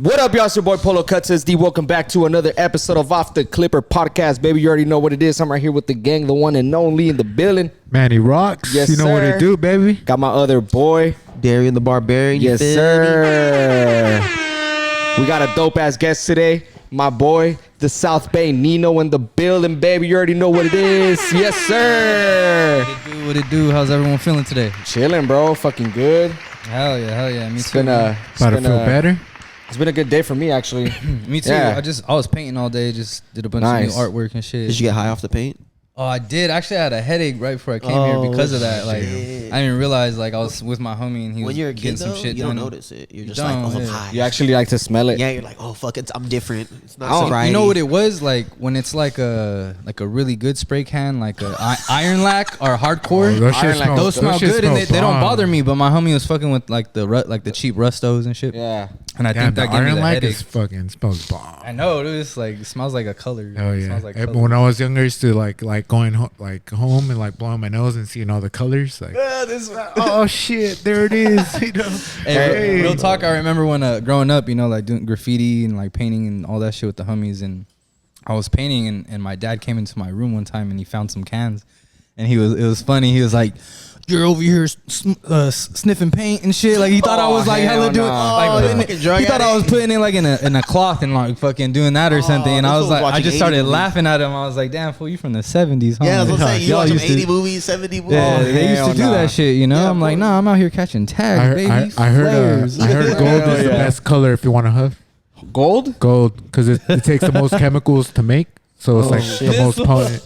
What up, y'all? It's your boy Polo Cuts SD. Welcome back to another episode of Off the Clipper Podcast. Baby, you already know what it is. I'm right here with the gang, the one and only in the building. Manny Rocks. Yes, you know sir. what it do, baby. Got my other boy, Darian the Barbarian. Yes, sir. We got a dope ass guest today. My boy, the South Bay Nino in the building, baby. You already know what it is. Yes, sir. What it do? How's everyone feeling today? Chilling, bro. Fucking good. Hell yeah. Me It's too. been About to feel better. It's been a good day for me, actually. Me too. Yeah. I was painting all day. Just did a bunch of new artwork and shit. Did you get high off the paint? Oh, I did. Actually, I had a headache right before I came here because of that. Like, shit. I didn't realize like I was with my homie and he When was you're a getting kid, some though, shit you don't done. notice it. You're You just like, don't, oh, I'm yeah. high. You actually like to smell it? Yeah, you're like, oh, fuck it, I'm different. It's not Oh, sobriety. you know what it was like when it's like a really good spray can, like a iron lac or hardcore. Oh, those shit Iron Lac, smell- Those smell shit good and they don't bomb. bother me. But my homie was fucking with like the cheap Rustos and shit. Yeah. And I Damn, think the that gave me Iron the Lac headache. is fucking smells bomb. I know, it was like, it smells like a color. Hell It yeah. smells like But color. when I was younger, I used to like going home and like blowing my nose and seeing all the colors. Like, oh shit, there it is. You know. Hey, real talk. I remember when growing up, you know, like doing graffiti and like painting and all that shit with the homies. And I was painting, and my dad came into my room one time and he found some cans, and it was funny. He was like, "You're over here sniffing paint and shit." Like he thought I was like hella doing, like putting it, he thought I was putting it like in a cloth and like fucking doing that or something. And I was like, I just started laughing at him. I was like, "Damn fool, you from the '70s, huh?" Yeah, I was gonna say, you Y'all watch some used to- 80 movies, 70 movies. Yeah, they used to do that shit, you know. Yeah, I'm like, bro. nah, I'm out here catching tags, baby. I heard gold is the best color if you want to huff. Gold? Gold, because it takes the most chemicals to make. So it's like shit. the most potent.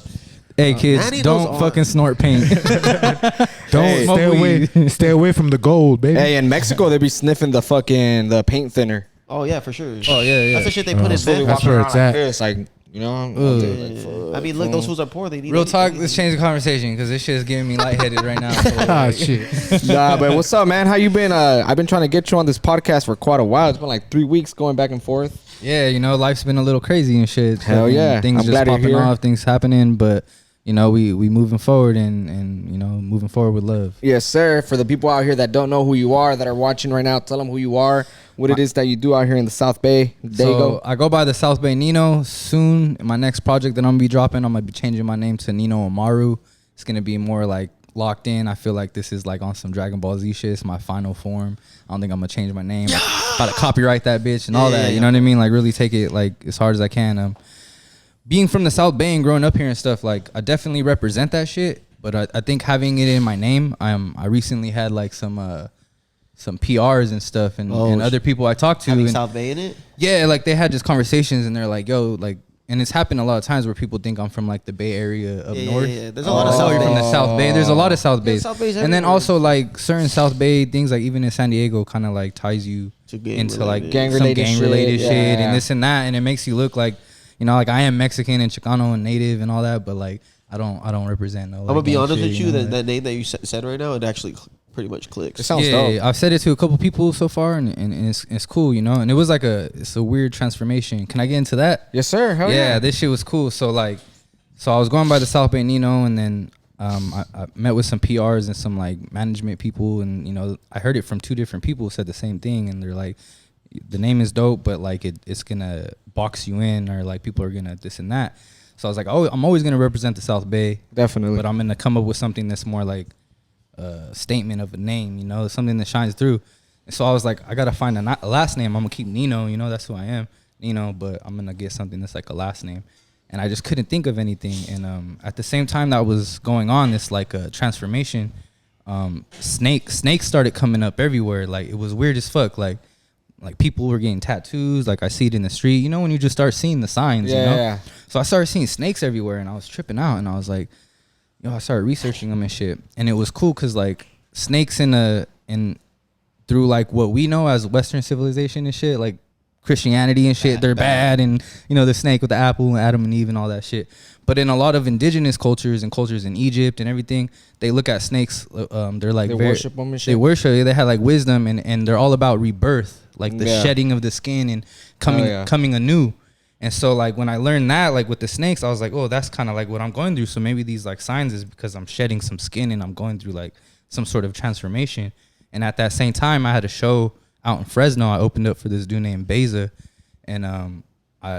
Hey kids, Manny don't knows fucking snort paint. Don't Hey. Smoke stay away. weed. Stay away from the gold, baby. Hey, in Mexico, they be sniffing the paint thinner. Oh, yeah, for sure. Oh, yeah. That's the shit they put in Slowly bed. That's where it's at. It's like, you know. Ugh. I mean, look, those fools are poor. They need Real anything. talk, let's change the conversation because this shit is giving me lightheaded right now. So, Ah, like, shit. Nah, but what's up, man? How you been? I've been trying to get you on this podcast for quite a while. It's been like 3 weeks going back and forth. yeah, you know, life's been a little crazy and shit. Hell yeah. Things I'm just glad you're popping here. off, things happening, but you know, we moving forward and you know, moving forward with love. Yes, sir. For the people out here that don't know who you are, that are watching right now, tell them who you are, what it is that you do out here in the South Bay. There you go. I go by the South Bay Nino. Soon, my next project that I'm gonna be dropping, I'm gonna be changing my name to Nino Amaru. It's gonna be more like locked in. I feel like this is like on some Dragon Ball Z shit. It's my final form. I don't think I'm gonna change my name. About to copyright that bitch and all that. You know what I mean? Like really take it like as hard as I can. Being from the South Bay and growing up here and stuff, like I definitely represent that shit. But I think having it in my name, I recently had like some PRs and stuff and other people I talked to. Having And South Bay in it? yeah, like they had just conversations and they're like, yo, like, and it's happened a lot of times where people think I'm from like the Bay Area up north. Yeah. There's a lot of Oh, South you're Bay. from the South Bay. There's a lot of South Bays. South Bay's And then everywhere. also like certain South Bay things, like even in San Diego, kind of like ties you To gang into like related. Gang some related gang shit, related shit yeah. and this and that, and it makes you look like, you know, like I am Mexican and Chicano and native and all that, but like I don't represent no. I'm going to be honest with you. know, That name that you said right now, it actually pretty much clicks. It sounds yeah, dope. I've said it to a couple people so far, and it's cool, you know. And it was like it's a weird transformation. Can I get into that? Yes, sir. Hell yeah. This shit was cool. So I was going by the South Bay Nino, and then I met with some PRs and some like management people, and you know I heard it from two different people who said the same thing, and they're like, the name is dope, but like it's gonna box you in, or like people are gonna this and that. So I was like, oh, I'm always gonna represent the South Bay, Definitely. but I'm gonna come up with something that's more like a statement of a name, you know, something that shines through. And so I was like, I gotta find a last name. I'm gonna keep Nino, you know, that's who I am, Nino, but I'm gonna get something that's like a last name. And I just couldn't think of anything. And at the same time that was going on, this like a transformation, snakes started coming up everywhere. Like it was weird as fuck. Like people were getting tattoos. Like I see it in the street. You know when you just start seeing the signs. Yeah, You know. yeah. So I started seeing snakes everywhere, and I was tripping out. And I was like, I started researching them and shit. And it was cool because like snakes through like what we know as Western civilization and shit, like Christianity and shit, they're bad. And you know the snake with the apple and Adam and Eve and all that shit. But in a lot of indigenous cultures and cultures in Egypt and everything, they look at snakes. They're like They worship them and shit. They worship. They had like wisdom and they're all about rebirth, like the shedding of the skin and coming anew. And so like when I learned that, like with the snakes, I was like, oh, that's kind of like what I'm going through. So maybe these like signs is because I'm shedding some skin and I'm going through like some sort of transformation. And at that same time, I had a show out in Fresno, I opened up for this dude named Beza, and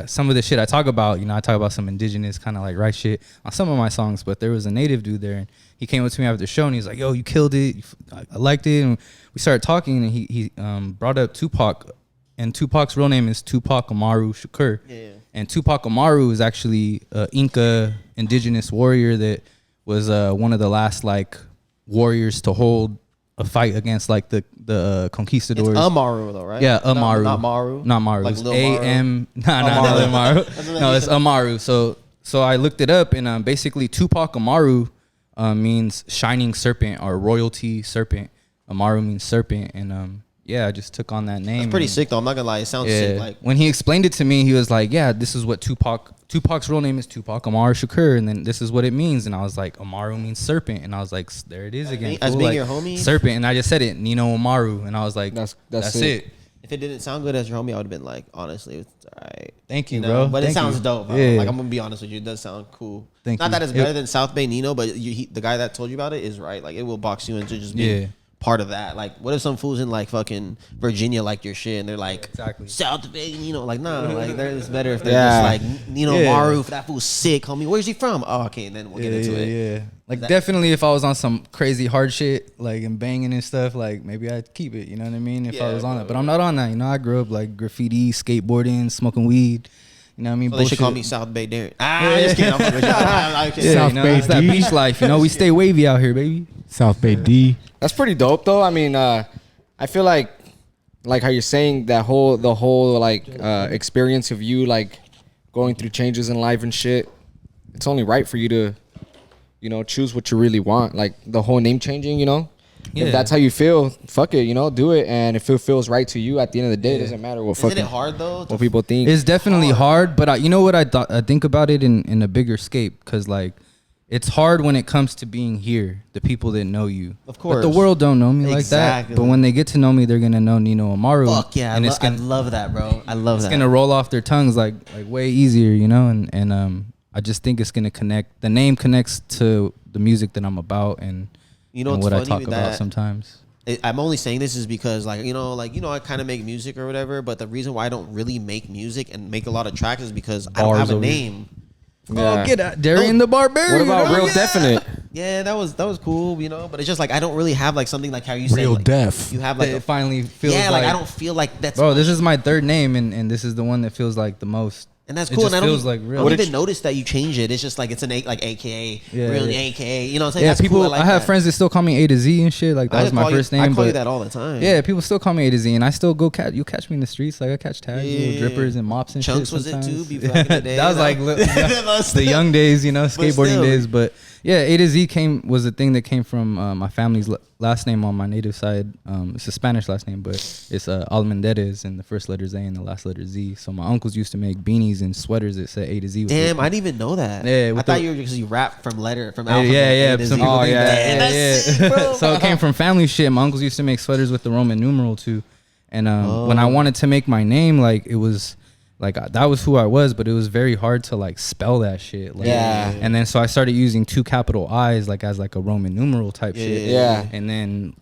some of the shit I talk about, I talk about some indigenous kind of like right shit on some of my songs, but there was a native dude there, and he came up to me after the show, and he's like, "Yo, you killed it. I liked it." And we started talking, and he brought up Tupac, and Tupac's real name is Tupac Amaru Shakur. Yeah. And Tupac Amaru is actually an Inca indigenous warrior that was one of the last like warriors to hold a fight against like the conquistadors. It's Amaru though, right? Yeah, Amaru. Not Maru. Not Maru. Like It's Lil Maru? A-M. Not Lil Maru. No, it's Amaru. So I looked it up, and basically Tupac Amaru means shining serpent or royalty serpent. Amaru means serpent, and yeah, I just took on that name. It's pretty and, sick though. I'm not gonna lie. It sounds yeah. sick. Like When he explained it to me, he was like, "Yeah, this is what Tupac's real name is Tupac Amaru Shakur, and then this is what it means." And I was like, "Amaru means serpent," and I was like, "There it is again." as Cool, being like, your homie? serpent, and I just said it, Nino Amaru, and I was like, That's "That's it. it." if it didn't sound good as your homie, I would have been like, honestly, it's alright. Thank you, know? bro. But it Thank sounds you. dope, bro. Yeah. Like I'm gonna be honest with you, it does sound cool. Thank Not you. that it's better than South Bay Nino, but the guy that told you about it is right. Like it will box you into just being Yeah. part of that. Like what if some fools in like fucking Virginia like your shit and they're like Exactly. South Bay Nino? Like nah, like it's better if they're Yeah. just like Nino Yeah. Maru. If that fool's sick, homie, where's he from? Oh, okay, and then we'll get into it. Yeah. Like That- definitely, if I was on some crazy hard shit, like and banging and stuff, like maybe I'd keep it. You know what I mean? If I Yeah, was on bro. it, but I'm not on that. I grew up like graffiti, skateboarding, smoking weed. You know what I mean? So they should call me Bullshit. South Bay Darren. Just kidding. I'm fucking with you. I'm kidding. Yeah, South Bay it's that D. beach life. We stay wavy out here, baby. South Bay D. That's pretty dope, though. I mean, I feel like how you're saying the whole like experience of you like going through changes in life and shit. It's only right for you to, choose what you really want. Like the whole name changing, Yeah. If that's how you feel, fuck it, do it. And if it feels right to you, at the end of the day, it doesn't matter what Isn't fucking it hard though? what people think. It's definitely hard, but you know what I think about it in a bigger scape, because like it's hard when it comes to being here, the people that know you. Of But course. the world don't know me like Exactly. that. But when they get to know me, they're gonna know Nino Amaru. Fuck yeah, and I it's gonna love that, bro. I love it's that. gonna roll off their tongues like way easier, and I just think it's gonna connect. The name connects to the music that I'm about, and You know and what's what I funny talk about that- sometimes. I'm only saying this is because I kind of make music or whatever, but the reason why I don't really make music and make a lot of tracks is because I don't Bars have a over here. name. Yeah. Oh, get out, Darian the Barbarian. What about Oh, Real yeah. Definite? Yeah, that was cool, but it's just like I don't really have like something like how you say Real like, Def. You have like It finally feels yeah, like I don't feel like that's bro. This is my third name, and this is the one that feels like the most. and that's it cool. just And I don't feels like real. I What don't did even notice that you change it. It's just like it's an like AKA, Yeah, really yeah. AKA. You know what I'm saying? Yeah, That's people. cool. I, like I have that. friends that still call me A to Z and shit. Like that I was my call you- first name. I call but you that all the time. yeah, people still call me A to Z, and I still go catch. You catch me in the streets, like I catch tags, Yeah, little drippers and mops and Chunks shit. was it too? sometimes. Back in the day, that was like the young days, skateboarding still. days. But yeah, A to Z was a thing that came from my family's last name on my native side. It's a Spanish last name, but it's Almendarez, and the first letter is A and the last letter is Z. So my uncles used to make beanies and sweaters that said A to Z. with Damn, the- I didn't even know that. Yeah, I with thought the- you were because you rap from Yeah, alphabet. yeah. A to Some Z. people Oh, think yeah. that. That's Yeah, sick, yeah. bro. So it came from family shit. My uncles used to make sweaters with the Roman numeral too. And when I wanted to make my name, like it was like that was who I was, but it was very hard to like spell that shit. Like, Yeah. And then so I started using 2 capital I's like as like a Roman numeral type shit. Yeah. And then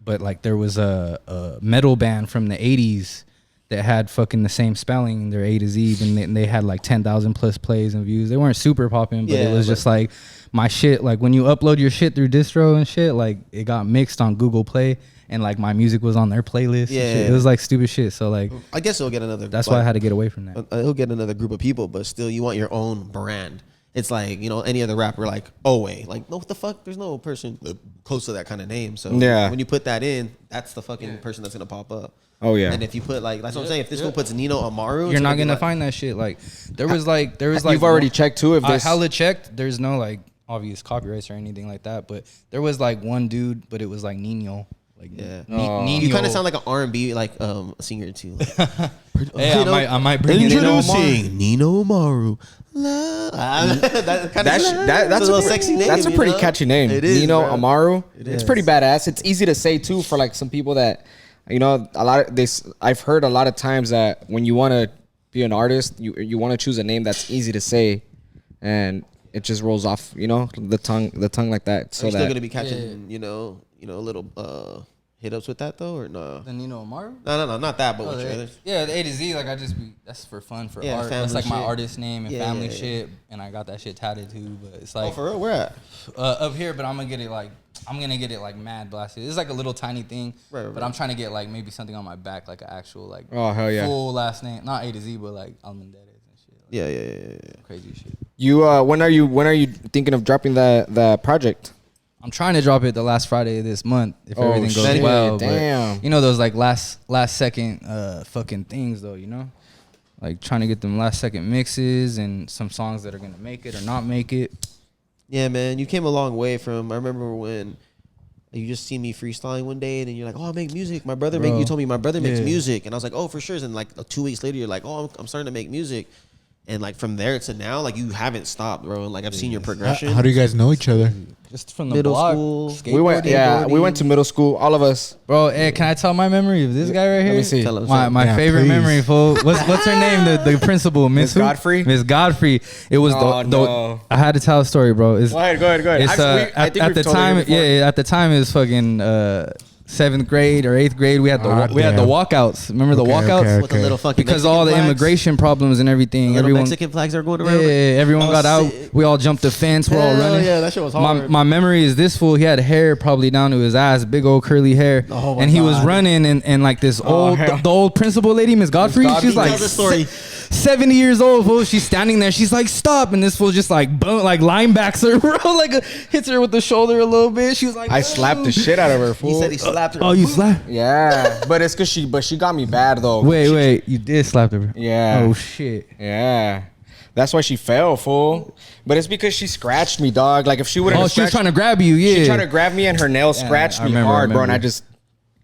but like there was a metal band from the 80s that had fucking the same spelling, their A to Z, and they had like 10,000 plus plays and views. They weren't super popping, but Yeah, it was but- just like my shit. Like when you upload your shit through distro and shit, like it got mixed on Google Play, and like my music was on their playlist. and Yeah. shit. It was like stupid shit. So like I guess he'll get another. that's why I had to get away from that. He'll get another group of people, but still, you want your own brand. It's like any other rapper, like Owe. Like, no, what the fuck? There's no person close to that kind of name. So Yeah. when you put that in, that's the fucking person that's gonna pop up. Oh, yeah. And if you put like, that's what I'm saying. If this one puts Nino Amaru, You're not be gonna like- find that shit. Like there was like You've already checked too if I this. hella checked. There's no like obvious copyrights or anything like that, but there was like one dude, but it was like Nino. Like Yeah. Oh. Nino. You kind of sound like an R&B like singer too. Like, Hey, I might bring it in. introducing Nino Amaru. That kind That's of that's a little a sexy name. That's a you pretty know? catchy name. It is, Nino bro. Amaru. It It's is. pretty badass. It's easy to say too for like some people that a lot of this. I've heard a lot of times that when you want to be an artist, you want to choose a name that's easy to say, and it just rolls off. The tongue like that. So You're still that gonna be catching, a little hit ups with that though, or no? The Nino Amaru? No, not that, but Oh, with your the- others. yeah, the A to Z, like I just be that's for fun for Yeah, art. family That's like my shit. artist name and Yeah, family yeah, yeah. shit, and I got that shit tatted too. But it's Oh, like for real? Where at? up here, but I'm gonna get it like mad blasted. It's like a little tiny thing, Right, but right. I'm trying to get like maybe something on my back, like an actual like Oh, hell yeah. full last name, not A to Z, but like Almendarez and shit. Like, Yeah. crazy shit. You when are you thinking of dropping the project? I'm trying to drop it the last Friday of this month if Oh, everything goes shit, well. damn. But you know those like last second fucking things though, you know? Like trying to get them last second mixes and some songs that are gonna make it or not make it. Yeah, man, you came a long way from. I remember when you just see me freestyling one day, and then you're like, "Oh, I make music." My brother Bro. You told me my brother makes Yeah. music, and I was like, "Oh, for sure." And like 2 weeks later, you're like, "Oh, I'm starting to make music," and like from there to now, like you haven't stopped, bro. And like I've seen your progression. How do you guys know each other? Just from the Middle block, school. We went Skateboarding. to middle school, all of us. Bro, hey, can I tell my memory of this guy right here? Let me see. Tell him. My Yeah, favorite please. memory, fool. What's her name? The principal, Miss who? Godfrey? Miss Godfrey. It was Oh, no. I had to tell a story, bro. It's, Go ahead. It's, I think at we've the told it time, before. yeah, at the time it was fucking 7th grade or 8th grade. We had the Damn. walkouts. Remember the Okay, walkouts? okay, with the little fucking Because Mexican all the flags. immigration problems and everything. Little Everyone, Mexican flags are going yeah, around. everyone That got was out. sick. We all jumped the fence. We're all Hell running. yeah, that shit was hard. My memory is this fool. He had hair probably down to his ass, big old curly hair, Oh my and he was God. running and like this old hell. the old principal lady, Miss Godfrey. Godfrey. She's like Tell the story. 70 years old, fool. She's standing there. She's like, stop, and this fool just like boom, like linebacks her, bro, like hits her with the shoulder a little bit. She was like, I slapped the shit out of her, fool. He said he slapped her. Oh, you slapped? Yeah, but it's cause she got me bad though. Wait, you did slap her? Yeah. Oh shit. Yeah. That's why she fell, fool. But it's because she scratched me, dog. Like if she wouldn't Oh, have she was scratched- trying to grab you. Yeah. She tried to grab me and her nail scratched I me remember, hard, bro. And I remember. just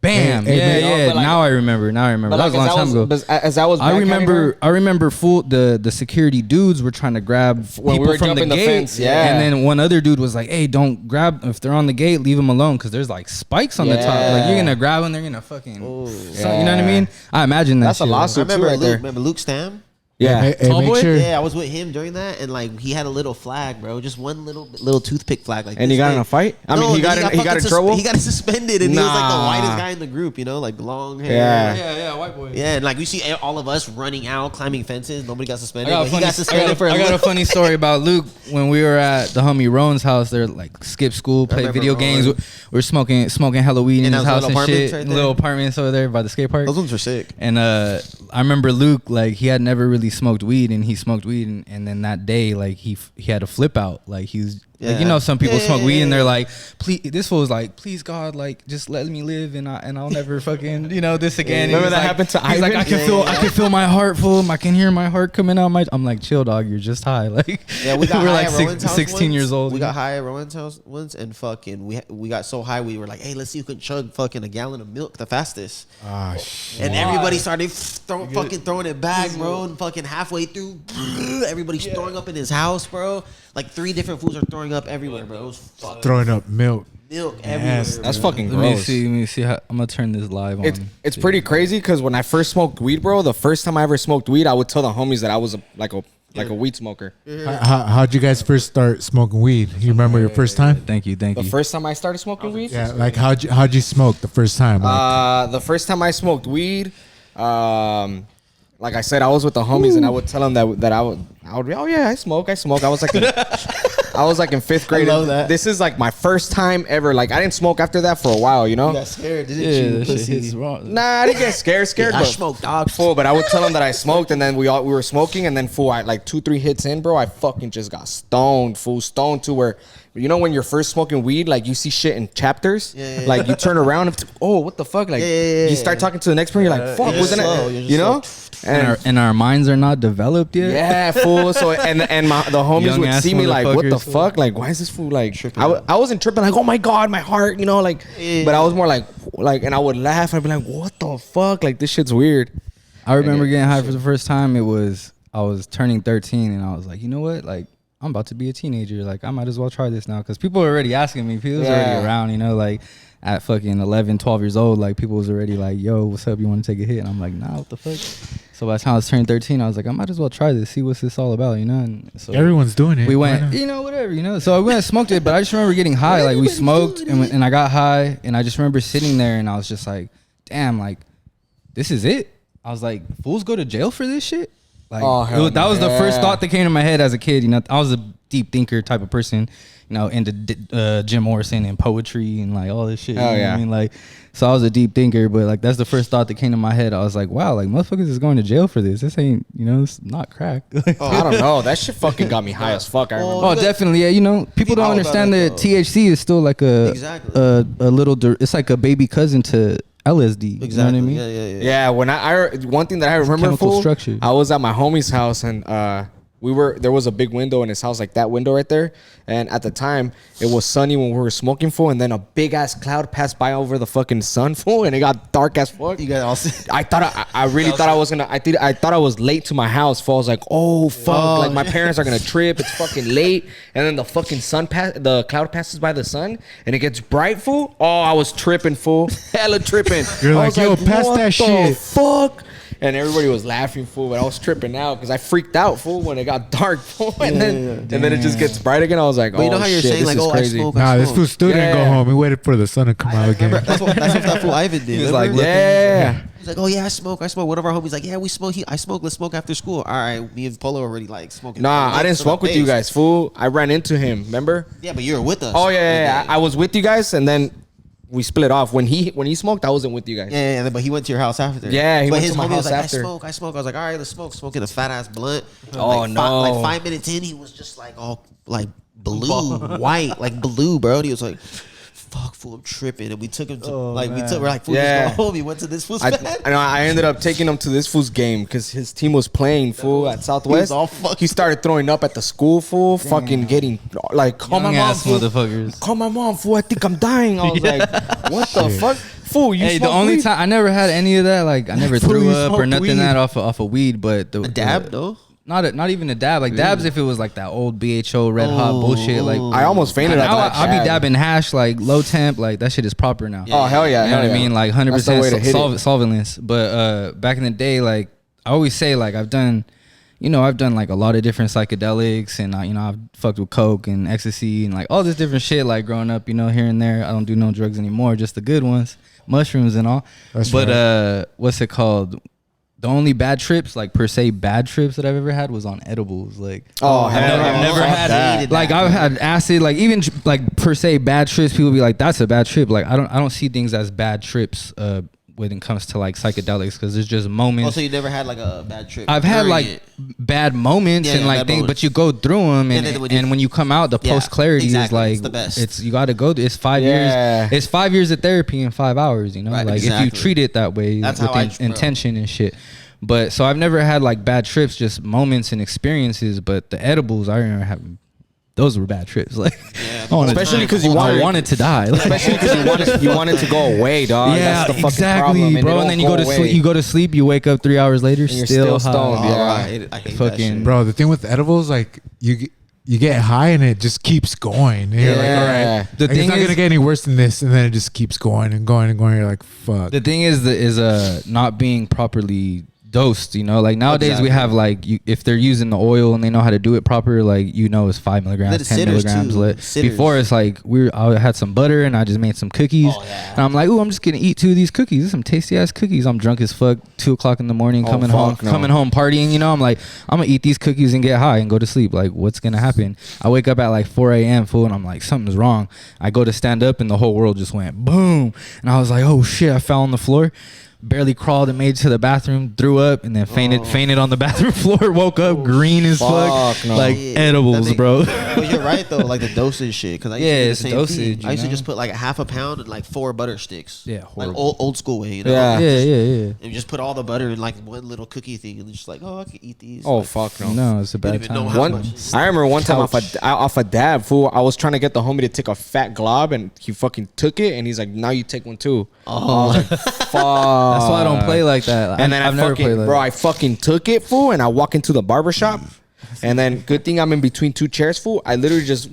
Bam. Hey, yeah, man. yeah. But like- Now I remember. but That was a long time ago. As I was I backhanding her, remember full the security dudes were trying to grab When we people were from the jumping the gate. fence, yeah. And then one other dude was like, "Hey, don't grab if they're on the gate, leave them alone because there's like spikes on the top. Like Yeah. you're gonna grab them, they're gonna fucking Oh. so, you know what I Yeah. mean? I imagine that That's a shit. lawsuit. I remember too right Luke. there. Remember Luke Stam? Yeah. Hey, Tall make boy? sure. Yeah, I was with him during that, and like he had a little flag, bro, just one little toothpick flag, like. And this he got in big. a fight? I mean, No, he got then in fucking trouble? He got suspended, and he was like the Nah. whitest guy in the group, you know, like long hair. Yeah. Yeah, white boy. Yeah, and like we see all of us running out, climbing fences. Nobody got I suspended. got, But he got suspended for a I got a little. funny story about Luke when we were at the homie Roan's house. They're like skip school, play remember video Roan. games. We're smoking Halloween in And his those house little and shit. apartments right there? Little apartments over there by the skate park. Those ones are sick. And I remember Luke, like he had never really smoked weed, and he smoked weed, and then that day, like he had a flip out, like he was, like, you know, some people smoke weed and they're like, please, this fool was like, please God, like just let me live, and I'll never fucking, you know, this again. Remember And that he's happened to He's like, Ivan? I can feel my heart full. I can hear my heart coming out. I'm like, chill, dog, you're just high. Like, Yeah, we got we're high like at Rowan's house 16 once. years old. We got high at Rowan's house once, and fucking we got so high we were like, hey, let's see who can chug fucking a gallon of milk the fastest. Ah, shit. And everybody started throwing it back, bro. And fucking halfway through, everybody's throwing up in his house, bro. Like 3 different fools are throwing up everywhere, bro. It was fucking Throwing up milk. milk Yes. everywhere. That's bro. fucking Let me gross. see. How, I'm gonna turn this live on. It's pretty crazy because when I first smoked weed, bro, the first time I ever smoked weed, I would tell the homies that I was like a weed smoker. How'd you guys first start smoking weed? You remember your first time? Thank you. The first time I started smoking weed, Yeah, like how'd you smoke the first time? Like, the first time I smoked weed, like I said, I was with the homies and I would tell them that I would be, oh yeah, I smoke. I was like I was like in 5th grade. love that. This is like my first time ever. Like I didn't smoke after that for a while, you know. You got scared, didn't Yeah, you? that shit pussy? hits wrong. Nah, I didn't get scared, I but smoked, dog. full. But I would tell them that I smoked, and then we were smoking, and then fool, I like 2-3 hits in, bro. I fucking just got stoned to where, you know, when you're first smoking weed, like you see shit in chapters, Yeah. like you turn around, and oh, what the fuck, like Yeah. you start talking to the next person, you're like, fuck, You're wasn't slow, it, you're just you know? And our minds are not developed yet. Yeah, fool. So the homies Young would ass see me like, what the motherfuckers, fool. fuck? Like, why is this fool like? I wasn't tripping like, oh my god, my heart, you know, like. Yeah. But I was more like, and I would laugh. I'd be like, what the fuck? Like this shit's weird. I remember getting high for the first time. I was turning 13, and I was like, you know what? Like, I'm about to be a teenager. Like, I might as well try this now because people were already asking me. People was Yeah. already around, you know, like at fucking 11, 12 years old. Like, people was already like, yo, what's up? You want to take a hit? And I'm like, nah, what the fuck? So by the time I was turning 13, I was like, I might as well try this, see what's this all about, you know. And so Everyone's doing it. we Why went, not? you know, whatever, you know. So I went and smoked it, but I just remember getting high. Like we smoked and I got high, and I just remember sitting there and I was just like, damn, like this is it. I was like, fools go to jail for this shit. Like that was the first thought that came to my head as a kid. You know, I was a deep thinker type of person. You know, into Jim Morrison and poetry and like all this shit. Oh, you know what I mean, like, so I was a deep thinker, but like that's the first thought that came to my head. I was like, wow, like motherfuckers is going to jail for this. This ain't, you know, it's not crack. I don't know. That shit fucking got me high as fuck. I remember. Oh, definitely, yeah. You know, people don't understand that THC is still like a little. It's like a baby cousin to LSD. Exactly. You know what I mean? Yeah. When one thing that I remember, chemical fool, structure. I was at my homie's house and there was a big window in his house, like that window right there. And at the time, it was sunny when we were smoking, fool. And then a big ass cloud passed by over the fucking sun, fool, and it got dark as fuck. You guys all I thought I really thought I was gonna. I thought I was late to my house. Fool. I was like, oh fuck, like my parents are gonna trip. It's fucking late. And then the fucking the cloud passes by the sun, and it gets bright, fool. Oh, I was tripping, fool. Hella tripping. You're I like, was yo, pass what that the shit. Fuck. And everybody was laughing, fool, but I was tripping out because I freaked out, fool, when it got dark, fool. And then it just gets bright again. I was like, But you know how you're shit, saying, this like, is oh, crazy. I smoke. Nah, this fool still didn't go Yeah. home. He waited for the sun to come out again. That's what that fool Ivan did. He was remember? like, Yeah. He's like, oh yeah, I smoke. One of our homies like, yeah, we smoke. I smoke. Let's smoke after school. All right, me and Polo already like smoking. Nah, I didn't smoke with you guys, fool. I ran into him, remember? Yeah, but you were with us. Oh, yeah. I was with you guys, and then we split off. When he smoked, I wasn't with you guys. Yeah, but he went to your house after. Yeah, he but went his to my homie was house like, after. I smoke. I was like, all right, let's smoke. Smoking a fat ass blunt. Oh, like, no. Like 5 minutes in, he was just like all like blue, white, like blue, bro. And he was like, fuck, fool, I'm tripping. And we took him to we're like, fool, Yeah. just go home. He went to this fool's bed. I ended up taking him to this fool's game because his team was playing, fool, at Southwest. all fucked He started throwing up at the school, fool, fucking getting like, call my Young mom, ass fool. motherfuckers. Call my mom, fool. I think I'm dying. I was like, what the fuck, fool? You Hey, the smoke only weed? time I never had any of that, like I never Fool, threw you up or smoked nothing weed. that off of weed, but the A dab, no? not even a dab. Like dabs, if it was like that old BHO red hot bullshit, like I almost fainted. now after that I'll be jab. dabbing hash like low temp, like that shit is proper now. Oh hell yeah, You know hell what I yeah. mean? Like That's the way to 100% hit it. solventless. But back in the day, like I always say, like I've done like a lot of different psychedelics, and I've fucked with coke and ecstasy and like all this different shit. Like growing up, here and there. I don't do no drugs anymore, just the good ones, mushrooms and all. That's but right. what's it called? The only bad trips, like per se bad trips that I've ever had was on edibles. Like Oh, I've hell never yeah. had that. like I've had acid, like even like per se bad trips. People be like, that's a bad trip. Like I don't see things as bad trips when it comes to like psychedelics, because there's just moments. Oh, so you never had like a bad trip? I've had during like it? bad moments Yeah, and like bad things, moments. but you go through them, and then when you- when you come out, the Yeah, post clarity exactly. is like It's the best. It's you got to go. It's 5 Yeah. years. It's 5 years of therapy in 5 hours. Right, like if you exactly. treat it that way, That's with how intention and shit. But so I've never had like bad trips, just moments and experiences. But the edibles, I remember having. Those were bad trips. Like, Yeah, I wanted Especially to- 'cause you I wanted- wanted to die. Like, Especially because you wanted to go away, dog. yeah, That's the fucking exactly, problem, and bro. it And then don't you go to away. sleep. You go to sleep. You wake up 3 hours later, you're still still high. stoned, Oh, yeah. I hate Fucking- that shit. Bro, the thing with edibles, like you get high and it just keeps going. And you're like, all Yeah. right, The like, it's thing not is- gonna get any worse than this, and then it just keeps going and going and going. You're like, fuck. The thing is not being properly dosed. Like nowadays Exactly. we have like if they're using the oil and they know how to do it proper, like it's 5 milligrams, Then it's 10 sitters, milligrams. too. Lit. Sitters. Before it's like I had some butter and I just made some cookies, Oh, yeah. and I'm like, ooh, I'm just gonna eat 2 of these cookies. These are some tasty ass cookies. I'm drunk as fuck, 2:00 in the morning, Oh, coming fuck no. home partying. I'm like, I'm gonna eat these cookies and get high and go to sleep. Like, what's gonna happen? I wake up at like 4 a.m. fool, and I'm like, something's wrong. I go to stand up and the whole world just went boom, and I was like, oh shit, I fell on the floor. Barely crawled and made it to the bathroom, threw up, and then fainted on the bathroom floor. Woke up green as fuck, fuck no. like Yeah, edibles, that thing- bro. But you're right though, like the dosage shit. Because I used Yeah, to do the it's same dosage, thing. you I used to know? just put like a half a pound and like 4 butter sticks. Yeah, like horrible. old school way. Yeah. yeah. And just put all the butter in like one little cookie thing, and just like, oh, I can eat these. Oh Like, fuck no. No, it's a Didn't bad even know time. how One, much. I remember one time Couch. off a dab, fool. I was trying to get the homie to take a fat glob, and he fucking took it, and he's like, "Now you take one too." Oh, I was like, "Fuck." That's why I don't play like that. And then I've I never fucking, played like bro, that. I fucking took it, fool, and I walk into the barber shop, and then good thing I'm in between 2 chairs, fool. I literally just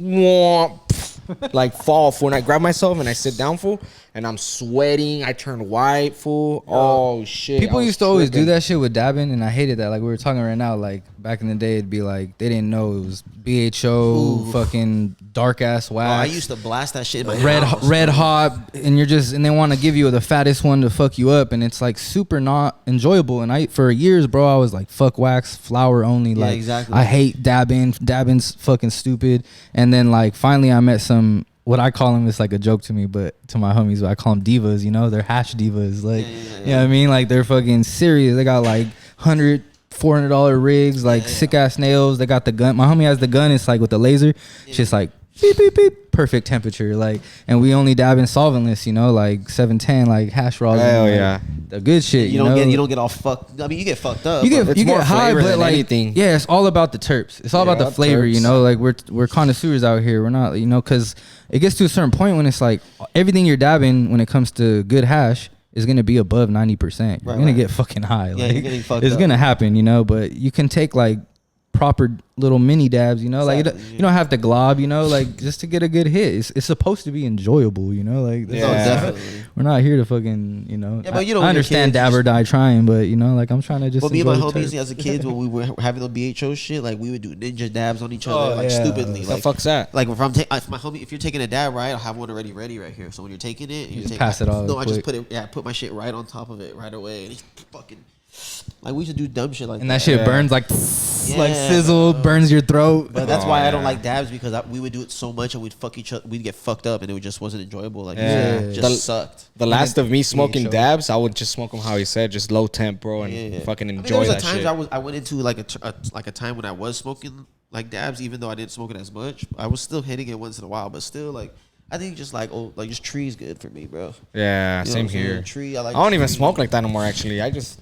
like fall, fool, and I grab myself and I sit down, fool, and I'm sweating. I turned white, fool. Oh shit! People I was used to always do tripping. that shit with dabbing, and I hated that. Like we were talking right now, like back in the day, it'd be like they didn't know it was BHO, fucking dark ass wax. I used to blast that shit in my red house. red hot, and and they want to give you the fattest one to fuck you up, and it's like super not enjoyable. And I for years, bro, I was like fuck wax, flower only. Yeah, Like exactly. I hate dabbing's fucking stupid. And then like finally I met some. What I call them is like a joke to me, but to my homies, but I call them divas. You know, they're hash divas. Like, you know what I mean? Like they're fucking serious. They got like $400 rigs, like sick ass nails. They got the gun. My homie has the gun. It's like with the laser. It's just like beep beep beep, perfect temperature. Like, and we only dab in solventless. You know, like 710, like hash raws. Hell and, like, yeah. the good shit. You don't get all fucked. I mean, you get fucked up. You but get it's more high, flavor but than like anything. yeah, it's all about the terps. It's all about the flavor, terps. you know. Like we're connoisseurs out here. We're not, you know, because it gets to a certain point when it's like everything you're dabbing when it comes to good hash is gonna be above 90%. You're gonna get fucking high. Yeah, Like, you're getting fucked it's up. gonna happen, you know. But you can take like proper little mini dabs, you know. Like Exactly, you don't have to glob, you know. Like just to get a good hit. It's supposed to be enjoyable, you know. Like Yeah. definitely. we're not here to fucking, you know. Yeah, but you know, I when you're understand kids, you dab or just- die trying, but you know, like I'm trying to just. But me and my enjoy the homies terp. as a kids, when we were having the BHO shit, like we would do ninja dabs on each other, Oh, like yeah. stupidly. What the Like, fuck's that? like if my homie, if you're taking a dab, right, I'll have one already ready right here. So when you're taking it, you just pass it off No, I just quick. put my shit right on top of it right away, and he's fucking like we used to do dumb shit like And that shit burns like like Yeah, sizzle, bro. burns your throat. But that's Oh, why I don't yeah. like dabs because we would do it so much and we'd fuck each other. We'd get fucked up and it just wasn't enjoyable. Like Yeah. it just The- sucked. The last of me smoking show. dabs, I would just smoke them how he said, just low temp, bro, and Yeah. fucking I mean, enjoy there was that times shit. I went into like a time when I was smoking like dabs, even though I didn't smoke it as much. I was still hitting it once in a while, but still like I think just like just tree's good for me, bro. Yeah, You know same what I'm saying? here. Tree, I like. I don't even tree smoke like that no more. Actually, I just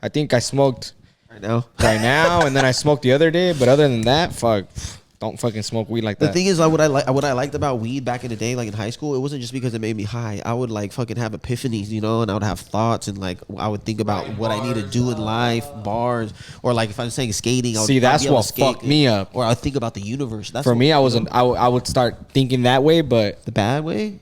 I think I smoked right now. right now, and then I smoked the other day. But other than that, don't fucking smoke weed like The that. thing is, like, what I liked about weed back in the day, like in high school, it wasn't just because it made me high. I would like fucking have epiphanies, you know, and I would have thoughts and like I would think about what I need to do in life, bars, or like if I'm saying skating, I would See, that's I'd be able what to skate, fucked me up. Or I think about the universe. That's For what, me, I you wasn't. know, I would start thinking that way, but the bad way.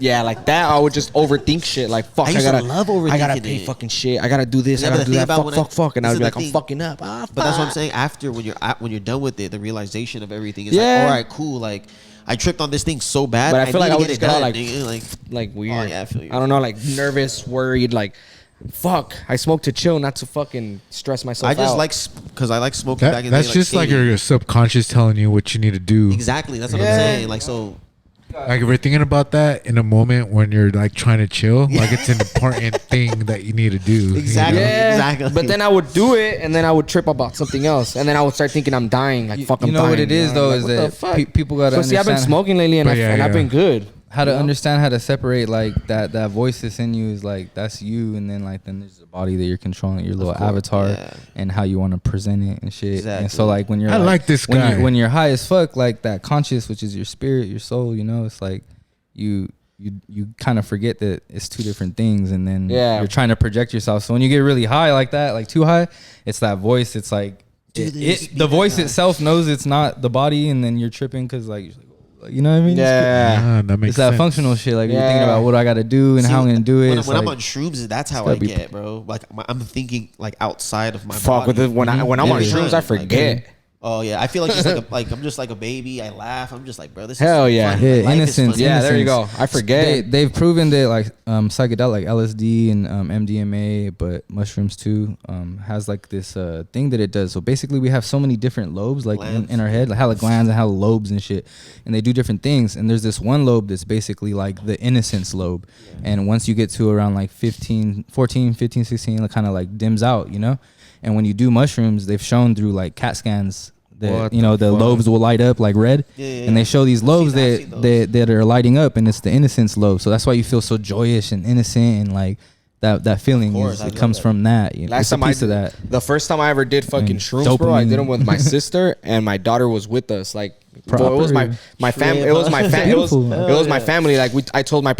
yeah, like that, I would just overthink shit. Like fuck, I I, used to gotta love I gotta overthinking pay it. fucking shit. I gotta do this. Yeah, I but gotta the do thing that. about Fuck, when I- fuck, and this I'd is be the like, I'm thing. fucking up. But that's what I'm saying. After when you're done with it, the realization of everything is Yeah. like, all right, cool. Like I tripped on this thing so bad, But I feel like need I to would get just it get all done, like nigga. like weird. Oh, yeah, I feel you. I don't know, like nervous, worried, like fuck. I smoke to chill, not to fucking stress myself I just out. like because I like smoking back in the That's day. just like skating. your subconscious telling you what you need to do. Exactly. That's what Yeah. I'm saying. Like so. Like if you're thinking about that in a moment when you're like trying to chill, like it's an important thing that you need to do. Exactly. You know? Yeah, Exactly. but then I would do it, and then I would trip about something else, and then I would start thinking I'm dying. Like fuck, I'm You know dying. what it is know? though Like, is what the that fuck? people gotta So see, I've been understand smoking lately, and, But yeah, I've been good. how to understand how to separate like that voice that's in you is like that's you, and then there's the body that you're controlling, your little course, avatar, yeah. and how you want to present it and shit. Exactly. And so like when you're I like this when guy. when you're high as fuck, like that conscious, which is your spirit, your soul, you know, it's like you kind of forget that it's two different things, and then Yeah. you're trying to project yourself. So when you get really high like that, like too high, it's that voice. It's like Do this, be the voice that guy. itself knows it's not the body, and then you're tripping because like you're like, you know what I mean? Yeah. Ah, that makes It's that sense. functional shit. Like you're thinking Yeah. about what I got to do and See, how I'm gonna do it. When, It's when I'm like- on shrooms, that's how gotta I be- get, bro. Like I'm thinking like outside of my Fuck with body. it. When I'm on Yeah. shrooms, I forget. Oh yeah, I feel like I'm just like a baby. I laugh. I'm just like, bro, this Hell is yeah. funny. Yeah, Life is innocence. funny. Yeah, there you innocence. go. I forget. They've proven that like psychedelic, like LSD and MDMA, but mushrooms too, has like this thing that it does. So basically, we have so many different lobes like Glands. in our head, like hella glands and hella lobes and shit, and they do different things. And there's this one lobe that's basically like the innocence lobe, and once you get to around like 14, 15, 16, it kind of like dims out, you know. And when you do mushrooms, they've shown through like CAT scans that What the the fuck? lobes will light up like red, Yeah, yeah, and they yeah. show these I've lobes seen those. that are lighting up, and it's the innocence lobe. So that's why you feel so joyous and innocent, and like that feeling course, is, I it love comes that. from that. You know, Last it's a time I piece of did that. the first time I ever did fucking And shrooms, bro, I did them dopamine. with my sister, and my daughter was with us. Like Well, it was my family. It was my family. Beautiful. It was my family. Like I told my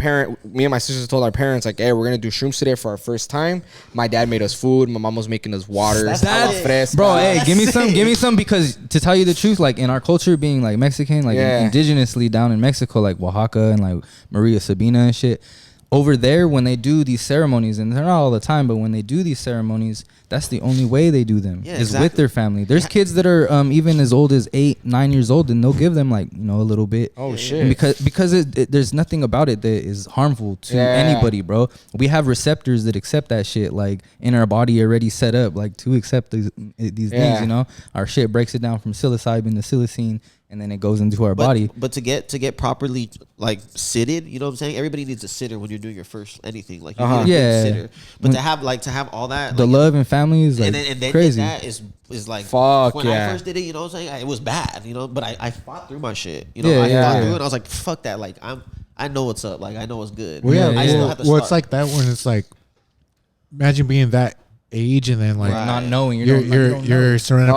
me and my sisters told our parents like, hey, we're gonna do shrooms today for our first time. My dad made us food. My mom was making us water. Bro, hey, give me some because to tell you the truth, like in our culture, being like Mexican, like indigenously down in Mexico, like Oaxaca and like Maria Sabina and shit. Over there, when they do these ceremonies, and they're not all the time, but when they do these ceremonies, that's the only way they do them is with their family. There's kids that are even as old as 8, 9 years old, and they'll give them like a little bit. Oh shit! And because there's nothing about it that is harmful to anybody, bro. We have receptors that accept that shit, like in our body already set up, like to accept these things. You know, our shit breaks it down from psilocybin to psilocine. And then it goes into our body. But to get properly like sitted, you know what I'm saying? Everybody needs a sitter when you're doing your first anything. Like you need a sitter. But to have all that, the like, love and family is like and then crazy. That is like fuck when I first did it, you know what I'm saying? It was bad, you know. But I fought through my shit, you know. I fought through it. And I was like, fuck that. Like I know what's up. Like I know what's good. Well, I still have to start. it's like that when it's like, imagine being that age and then like not knowing you're surrounded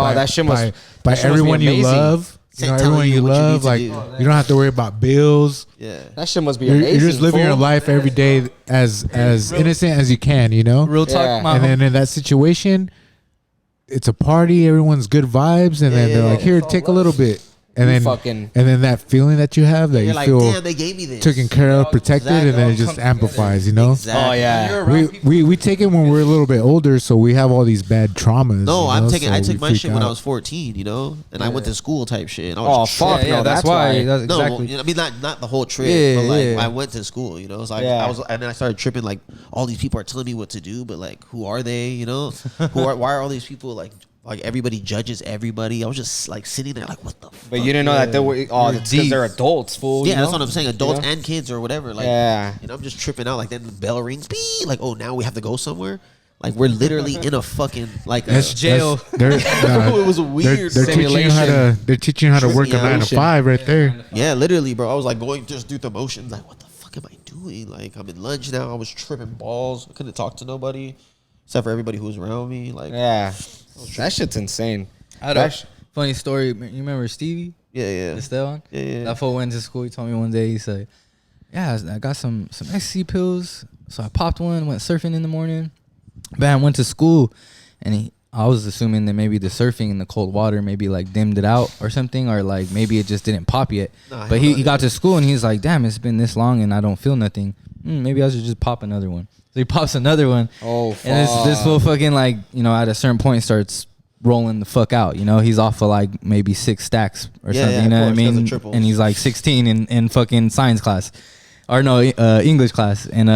by everyone you love. You know, everyone you love, like you don't have to worry about bills. Yeah, that shit must be amazing. You're just living your life every day as innocent as you can, you know. Real talk, and then in that situation, it's a party. Everyone's good vibes, and then they're like, "Here, take a little bit." And then that feeling that you have that you like, feel damn, they gave me this. taken care of, protected, and then it just amplifies, you know? Exactly. Oh yeah. We take it when we're a little bit older, so we have all these bad traumas. No, you know? I took my shit when I was 14, you know, and I went to school type shit. And I was fuck no, that's why. That's exactly. No, I mean not the whole trip, but like I went to school, you know. So I was, and then I started tripping. Like all these people are telling me what to do, but like who are they? You know, why are all these people like everybody judges everybody? I was just like sitting there like, what the fuck? But you didn't know that they were because they're adults, fool. Yeah, you know? that's what I'm saying. Adults and kids or whatever. Like, and I'm just tripping out. Like then the bell rings, like, oh, now we have to go somewhere. Like we're literally in a fucking jail. It was weird. They're teaching you how to work a 9 to 5 right there. Yeah, literally, bro. I was like going just through the motions. Like, what the fuck am I doing? Like I'm in lunch now. I was tripping balls. I couldn't talk to nobody except for everybody who was around me. Like that shit's insane. I had a funny story. You remember Stevie? Yeah. Esteban? Yeah. That fool went to school. He told me one day, he said, yeah, I got some ecstasy pills. So I popped one, went surfing in the morning. Bam, went to school. And I was assuming that maybe the surfing in the cold water maybe like dimmed it out or something. Or like maybe it just didn't pop yet. But he got to school and he's like, damn, it's been this long and I don't feel nothing. Maybe I should just pop another one. So he pops another one. Oh, fuck. And this fool fucking like, you know, at a certain point starts rolling the fuck out. You know, he's off of like maybe 6 stacks or something. You know what I mean? And he's like 16 in fucking science class. Or no, English class. And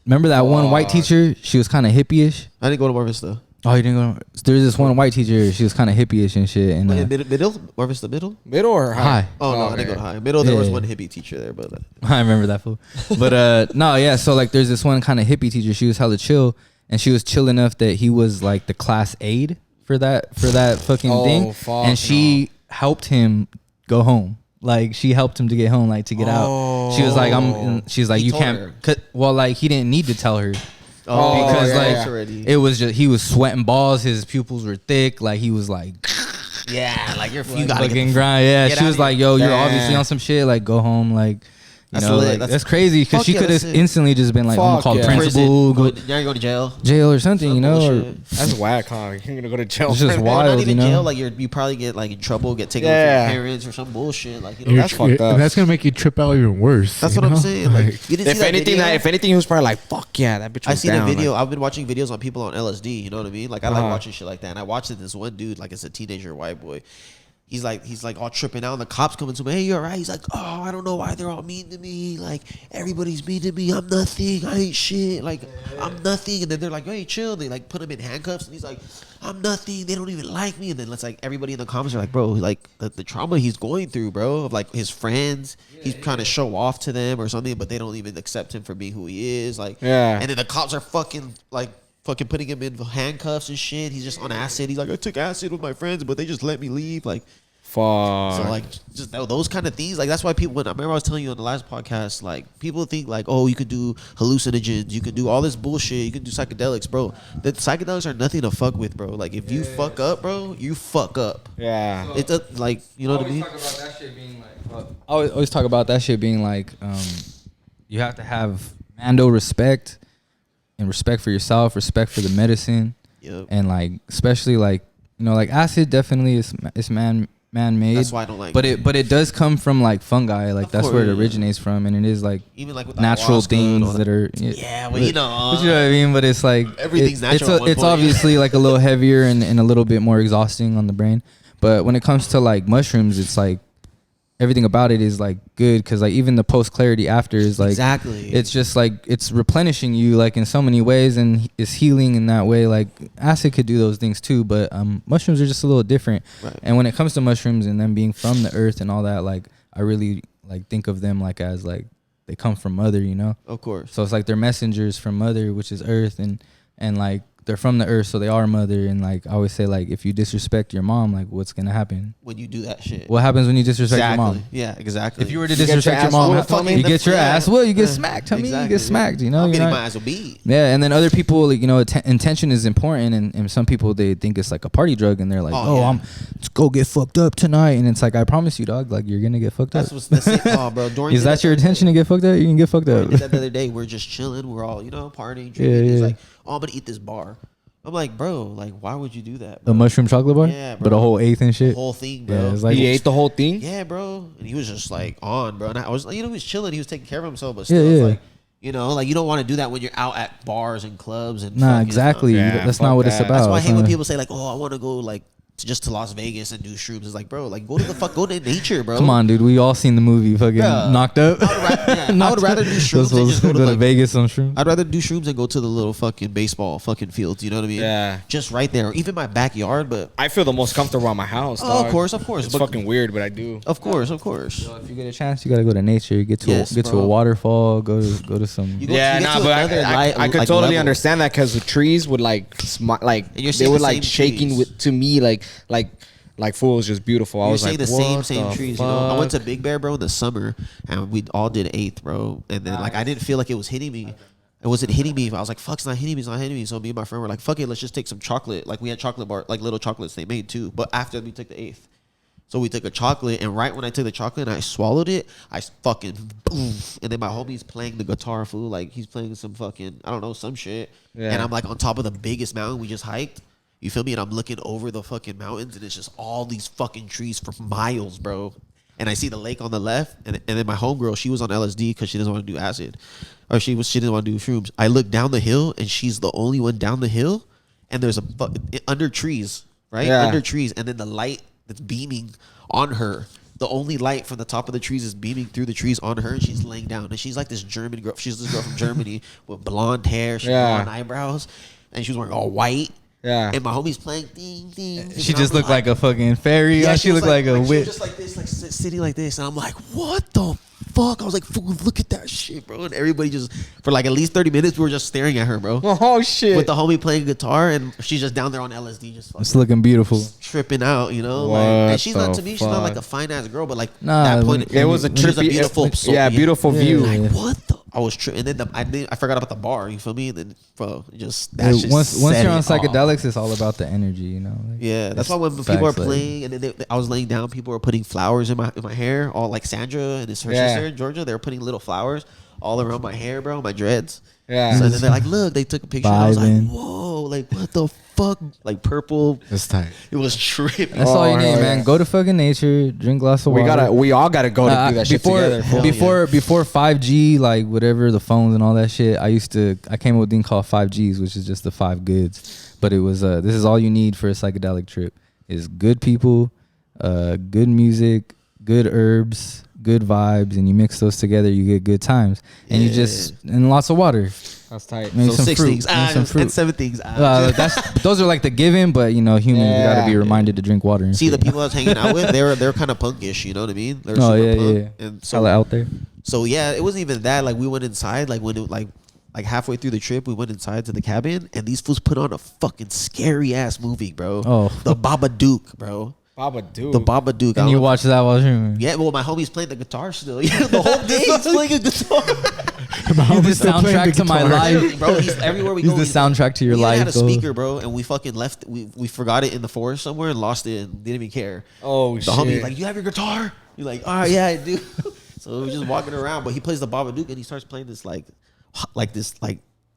remember that one white teacher? She was kind of hippie-ish. I didn't go to Mar Vista. Oh, you didn't go? There's this one white teacher. She was kind of hippie-ish and shit. And middle? Mar Vista middle? Middle or high? Oh, no, I didn't go to high. Middle, there was one hippie teacher there, but I remember that fool. But no, yeah. So like, there's this one kind of hippie teacher. She was hella chill, and she was chill enough that he was like the class aide for that fucking thing, and she helped him go home. Like she helped him to get home, like to get out. She was like, she's like, you can't. Well, like he didn't need to tell her. Because it was just he was sweating balls. His pupils were thick. Like he was like, like you gotta fucking grind. Yeah, she was like, yo, you're obviously on some shit. Like go home. Like. You know, like, that's crazy because she could have instantly just been like, I'm gonna call the principal. Now you're going to jail or something, you know? That's whack, huh? You're gonna go to jail. It's just wild, not even you know? jail. Like you probably get like in trouble, get taken away from your parents or some bullshit. Like you know, that's fucked up. And that's gonna make you trip out even worse. That's what I'm saying. Like you didn't if see anything, if anything, he was probably like, fuck yeah, that bitch. I seen a video. I've been watching videos on people on LSD. You know what I mean? Like I like watching shit like that. And I watched it. This one dude, like it's a teenager white boy. He's like all tripping out, and the cops coming to me. Hey, you alright? He's like, oh, I don't know why they're all mean to me. Like everybody's mean to me. I'm nothing. I ain't shit. Like I'm nothing. And then they're like, hey, chill. They like put him in handcuffs, and he's like, I'm nothing. They don't even like me. And then it's like everybody in the comments are like, bro, like the trauma he's going through, bro, of like his friends. He's trying to show off to them or something, but they don't even accept him for being who he is. Like, and then the cops are fucking putting him in handcuffs and shit. He's just on acid. He's like, I took acid with my friends, but they just let me leave. Like, Fuck. So like just those kind of things, like that's why people. When I remember I was telling you on the last podcast, like people think like, oh, you could do hallucinogens, you could do all this bullshit, you could do psychedelics, bro. The psychedelics are nothing to fuck with, bro. Like if you fuck up, bro, you fuck up. Yeah. It's like, you know what I mean. Talk about that shit being like, I always talk about that shit being like, you have to have Mando respect and respect for yourself, respect for the medicine, and like especially like, you know, like acid definitely is man-made. That's why I don't like it. But it does come from like fungi, like that's where it originates from, and it is like even like with natural things that are well, you know what I mean. But it's like everything's natural. It's obviously like a little heavier and a little bit more exhausting on the brain. But when it comes to like mushrooms, it's like everything about it is like good, because like even the post clarity after is like exactly. It's just like it's replenishing you like in so many ways, and it's healing in that way. Like acid could do those things too, but mushrooms are just a little different. Right. And when it comes to mushrooms and them being from the earth and all that, like I really like think of them like as like they come from mother, you know. Of course. So it's like they're messengers from mother, which is earth, and like they're from the earth, so they are mother. And like I always say, like if you disrespect your mom, like what's gonna happen when you do that shit? What happens when you disrespect your mom? Yeah, exactly. If you were to disrespect your mom, you get your ass. Well, you get smacked. I mean, you get smacked. You know, I'm getting my ass beat. Yeah, and then other people, like, you know, intention is important, and some people they think it's like a party drug, and they're like, let's go get fucked up tonight, and it's like I promise you, dog, like you're gonna get fucked up. That's it. Oh, bro. Is that your intention to get fucked up? You can get fucked up. The other day, we're just chilling. We're all, you know, partying, drinking. It's like, oh, I'm gonna eat this bar. I'm like, bro, like, why would you do that, bro? A mushroom chocolate bar? Yeah, bro. But a whole eighth and shit? The whole thing, bro. Yeah, it's like, he ate the whole thing? Yeah, bro. And he was just like on, bro. And I was, you know, he was chilling. He was taking care of himself, but still, it's like, you know, like you don't want to do that when you're out at bars and clubs and nah, exactly. That's not what it's about. That's why I hate when people say like, oh, I want to go like just to Las Vegas and do shrooms. It's like, bro, like go to nature, bro. Come on, dude. We all seen the movie fucking Knocked Up. I would rather do shrooms than just go to Vegas on shrooms. I'd rather do shrooms and go to the little fucking baseball fucking fields. You know what I mean? Yeah. Just right there, or even my backyard. But I feel the most comfortable at my house. Oh, of course. It's fucking weird, but I do. Of course. So if you get a chance, you gotta go to nature. Get to a waterfall. Go to some. But I could totally understand that, because the trees would like they would like shaking with to me like fool was just beautiful. I was like, the same trees. You know, I went to Big Bear, bro, in the summer, and we all did 8th, bro. And then like I didn't feel like it was hitting me. It wasn't hitting me. I was like, fuck, it's not hitting me. It's not hitting me. So me and my friend were like, fuck it, let's just take some chocolate. Like we had chocolate bar, like little chocolates they made too. But after we took the 8th. So we took a chocolate, and right when I took the chocolate and I swallowed it, I fucking boom. And then my homie's playing the guitar, fool. Like he's playing some fucking, I don't know, some shit. Yeah. And I'm like on top of the biggest mountain we just hiked. You feel me? And I'm looking over the fucking mountains, and it's just all these fucking trees for miles, bro. And I see the lake on the left, and then my homegirl, she was on LSD because she doesn't want to do acid, or she didn't want to do shrooms. I look down the hill, and she's the only one down the hill, and there's under trees, right? Yeah. Under trees, and then the light that's beaming on her. The only light from the top of the trees is beaming through the trees on her, and she's laying down. And she's like this German girl. She's this girl from Germany with blonde hair, blonde eyebrows, and she was wearing all white. Yeah. And my homie's playing ding, ding. She just looked like a fucking fairy. Yeah, she looked like a witch. She was just like this, like sitting like this. And I'm like, what the fuck? I was like, look at that shit, bro. And everybody just, for like at least 30 minutes, we were just staring at her, bro. Oh, shit. With the homie playing guitar, and she's just down there on LSD, just fucking. It's looking beautiful. Tripping out, you know? Like, and she's not, to me, she's not like a fine ass girl, but like, that point, it was a trippy, beautiful beautiful view. Like, what the? I was tripping, and then I forgot about the bar. You feel me? And then, bro, just that shit. Once you're on psychedelics, it's all about the energy, you know. Like, yeah, that's why when people are playing, and then I was laying down, people were putting flowers in my hair, all like Sandra and her sister in Georgia. They were putting little flowers all around my hair, bro, my dreads. Yeah. So then they're like, look, they took a picture. And I was like, whoa, like what the fuck? Like purple. That's tight. It was trippy. That's all you need, man. Go to fucking nature, drink a glass of water. We all gotta go to do that shit together. Before 5G, like whatever, the phones and all that shit, I came up with a thing called 5Gs, which is just the 5 goods. But it was this is all you need for a psychedelic trip. Is good people, good music, good herbs, good vibes, and you mix those together, you get good times. And you just, and lots of water. That's tight. Maybe so some 6 fruit, things and 7 things. Those are like the given, but you know, humans, we gotta be reminded to drink water. See, the people I was hanging out with, they're kind of punkish, you know what I mean? They're super punk. And so out there. So yeah, it wasn't even that. Like we went inside, like when it like halfway through the trip, we went inside to the cabin, and these fools put on a fucking scary ass movie, bro. Oh, the Babadook, bro. Babadook. The Babadook. And you watch that while streaming. Yeah, well, my homie's playing the guitar still. Yeah, the whole day he's playing a guitar. He's the soundtrack to my life, Bro, he's everywhere we he's go. the soundtrack to your we life. had a though. speaker, bro, and we fucking left. We forgot it in the forest somewhere and lost it and didn't even care. Oh, the shit. homie's like, "You have your guitar?" You're like, "All right, yeah, I do." So we're just walking around, but he plays the Babadook and he starts playing this like this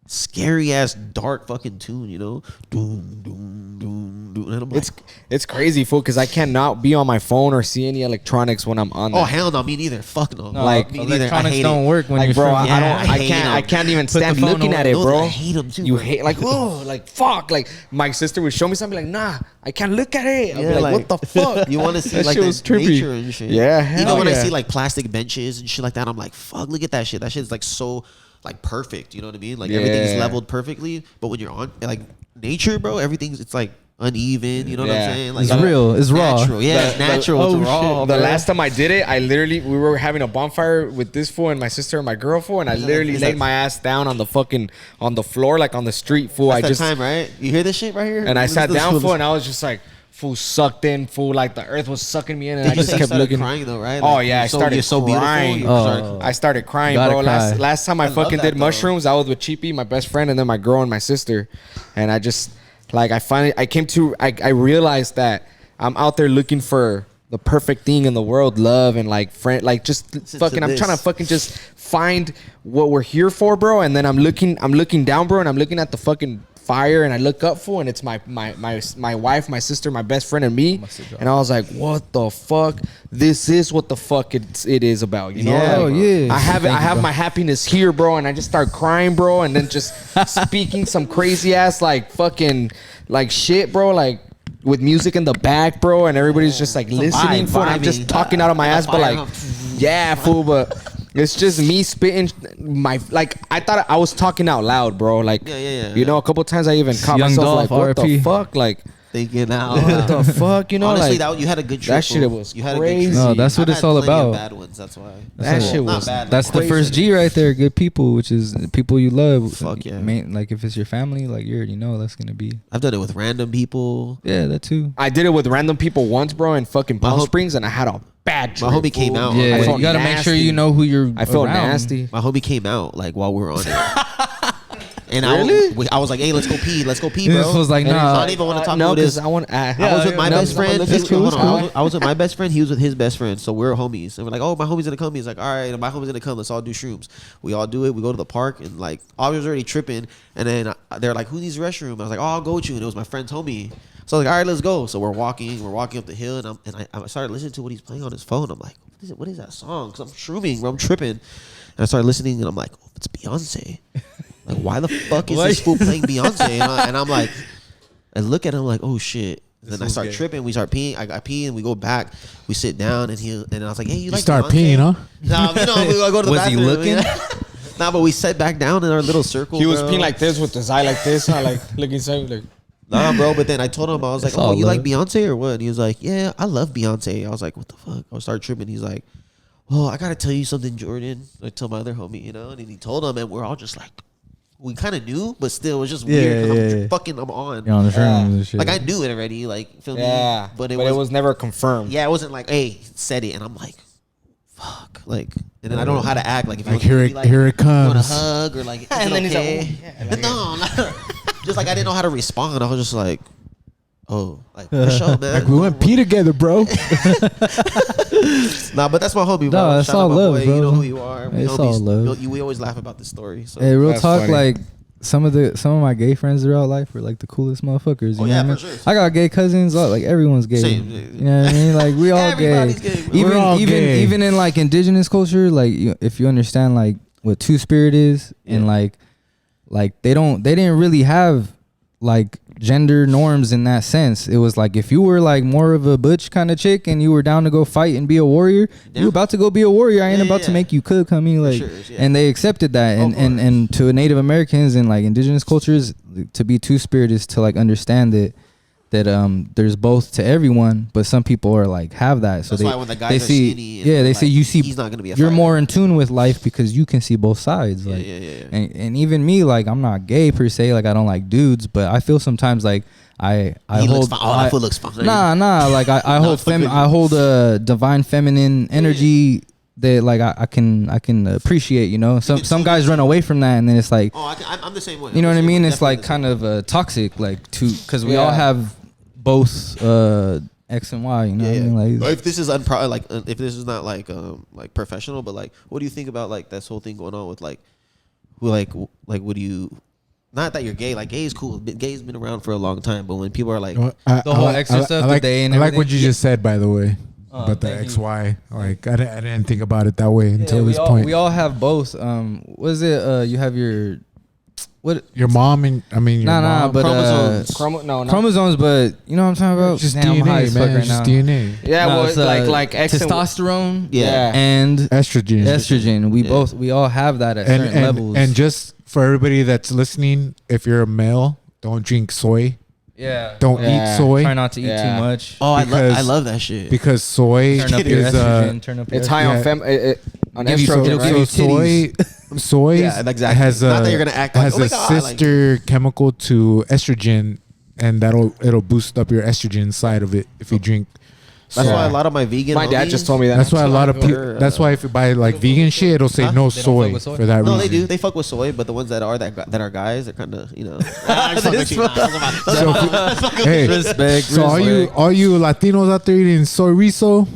scary ass dark fucking tune, you know? Doom, doom, doom, doom. And I'm like, it's crazy, fool, because I cannot be on my phone or see any electronics when I'm on. oh hell no, me neither. Fuck no. Like, me neither. I Electronics hate don't it. work when like, you're bro, streaming. I can't even Put the stand phone looking away. at it, Those, bro. I hate them too. You bro. hate, like, oh, like, fuck. Like, my sister would show me something, like, nah, I can't look at it. I'd be like, what the fuck? You want to see That like shit the was trippy. nature and shit. Yeah, Even hell when I yeah. see like plastic benches and shit like that, I'm like, fuck, look at that shit. That shit's like so like perfect. You know what I mean? Like everything's Yeah. leveled perfectly. But when you're on like nature, bro, everything's it's like uneven. You know what I'm Yeah. saying? Like It's real. It's raw. natural. Yeah, it's natural. Oh, It's raw. shit. The bro. last time I did it, we were having a bonfire with this fool and my sister and my girl fool, and I literally is laid that- my ass down on the floor, like on the street, fool. That's I that just time, right? You hear this shit right here? and I Listen sat to this down, fool. fool, and I was just like, fool, sucked in, fool, like the earth was sucking me in, and Did I you just say you kept started looking. crying though, right? Oh Like, yeah, I started you're so crying. beautiful. You started- I started crying, Gotta bro. cry. Last time I love fucking that, did though. mushrooms, I was with Cheapy, my best friend, and then my girl and my sister, and I just like I realized that I'm out there looking for the perfect thing in the world, love and like friend, like just Listen fucking. to I'm this. trying to fucking just find what we're here for, bro. And then I'm looking down, bro, and I'm looking at the fucking fire, and I look up for, and it's my wife, my sister, my best friend, and me. And I was like, what the fuck? This is what the fuck it is about, you know? Yeah, Like, bro. Yeah. I Thank you, have bro. my happiness here, bro, and I just start crying, bro, and then just speaking some crazy ass like fucking like shit, bro, like with music in the back, bro, and everybody's just like listening, fool, and I'm just vibing. talking out of my The ass, but fire, like, yeah, fool, but it's just me spitting my like. I thought I was talking out loud, bro. Like, Yeah. you know, a couple times I even caught Young myself Dolph, like, what the RIP. fuck, like, Thinking out. what the fuck, you know, Honestly, like you had a good trip. that shit fool. was you had crazy. A good trip. No, that's what I've it's had all plenty of about. Bad ones. That's why. that shit Not was. bad, That's like the crazy. first G right there. Good people, which is people you love. Fuck yeah. Like if it's your family, like you already know that's gonna be. I've done it with random people. Yeah, that too. I did it with random people once, bro, in fucking Palm Springs, and I had a bad trip. My homie came fool. out. Yeah, I felt you gotta make sure nasty. you know who you're. I felt around. nasty. My homie came out like while we were on it. And Really? I was like, hey, let's go pee, This bro. was like, And I nah. don't even want to talk no, about because this. I want. I was with my no, best friend. that's cool, Hold that's on. cool. I was with my best friend. He was with his best friend. So we're homies. And we're like, oh, my homie's gonna come. He's like, all right, my homie's gonna come. Let's all do shrooms. We all do it. We go to the park and like, I was already tripping. And then they're like, who needs a restroom? I was like, oh, I'll go with you. And it was my friend's homie. So I was like, all right, let's go. So we're walking up the hill, and I started listening to what he's playing on his phone. I'm like, what is that song? Because I'm shrooming, bro. I'm tripping. And I started listening, and I'm like, oh, it's Beyonce. Like, why the fuck is this fool playing Beyonce? And I'm like, I look at him like, oh shit. And then I start tripping. We start peeing. I pee, and we go back. We sit down, and I was like, hey, you like start Beyonce? peeing, huh? No, you know, we go to the Was he bathroom. looking? Nah, but we sat back down in our little circle. He was bro. peeing like this with his eye like this, huh? Like looking so like. Nah, bro. But then I told him, I was like, That's oh, all you like love. Beyonce or what? And he was like, yeah, I love Beyonce. I was like, what the fuck? I started tripping. He's like, well, I got to tell you something, Jordan. I told my other homie, you know, and then he told him, and we're all just like, we kind of knew, but still, it was just weird. 'Cause I'm on. You're on the shrooms and shit. Like, I knew it already, like, feel me? Yeah, But it it was, was never confirmed. yeah, it wasn't like, hey, said it. And I'm like, fuck. Like, and then I don't know how to act. Like, if Like, you here want it to comes. hug or like, is And it then he's like, okay? oh, yeah, like- No, just like I didn't know how to respond. I was just like, oh, like for sure, man. Like we went pee together, bro. Nah, but that's my homie, bro. Nah, that's Shout out all my love, boy. bro. You know who you are. We It's homies. all love. We always laugh about this story. So Hey, real That's talk, funny. like some of my gay friends throughout life were like the coolest motherfuckers. You Oh, know yeah, what I mean? for sure. I got gay cousins. Like everyone's gay. Same. You know what I mean? Like we all gay. Everybody's gay, bro. We're all gay. Even in like indigenous culture, like if you understand like what two spirit is, and like they didn't really have like gender norms in that sense. It was like if you were like more of a butch kind of chick and you were down to go fight and be a warrior, you about to go be a warrior. I ain't about to make you cook, homie. Like, sure, yeah. and they accepted that. And to Native Americans and like indigenous cultures, to be two spirit is to like understand that there's both to everyone, but some people are like have that. So That's why when the guys they are see, skinny and yeah, they like, say you see he's not gonna be a you're fighter. more in tune with life because you can see both sides. Like, yeah. And even me, like I'm not gay per se, like I don't like dudes, but I feel sometimes like I He looks hold fine. Oh, that fool looks fine. nah like I hold a divine feminine energy that like I can appreciate, you know. Some guys run away from that, and then it's like, I'm the same way. you know what I mean? It's like kind of toxic, like because we all have both X and Y, you know. Yeah, what I mean? Like, if this is if this is not like professional, but like, what do you think about like this whole thing going on with like, who like would you? Not that you're gay. Like, gay is cool. Gay's been around for a long time, but when people are like, the whole extra stuff, I like, the day and I everything. like what you just said, by the way. But the thank you. XY, like I didn't think about it that way until this point. We all have both. What is it? You have your what? Your mom and your mom. but chromosomes. chromosomes. But you know what I'm talking about? It's just Damn, I'm high DNA, as fuck man. right It's just now. DNA. Yeah, No, well, it's, like X and testosterone. Yeah. and Estrogen. We all have that at certain levels. And just for everybody that's listening, if you're a male, don't drink soy. yeah, Don't eat soy. try not to eat Yeah. too much. Oh, I Because- love that shit. Because soy Turn up your is estrogen. Turn up your It's high estrogen. on Give you estrogen, it'll right? give you soy Yeah, exactly. has a Not that you're gonna act like, has oh my a God, like- sister chemical to estrogen, and it'll boost up your estrogen side of it if you drink. That's soy. why a lot of my vegan. My dad homies- just told me that. That's why a lot of people. Or, That's why if you buy like vegan shit, it'll say no They don't soy fuck with soy? for that No, reason. they do. They fuck with soy, but the ones that are guys, they're kind of So, hey, Respect. so all you Latinos out there eating soy riso,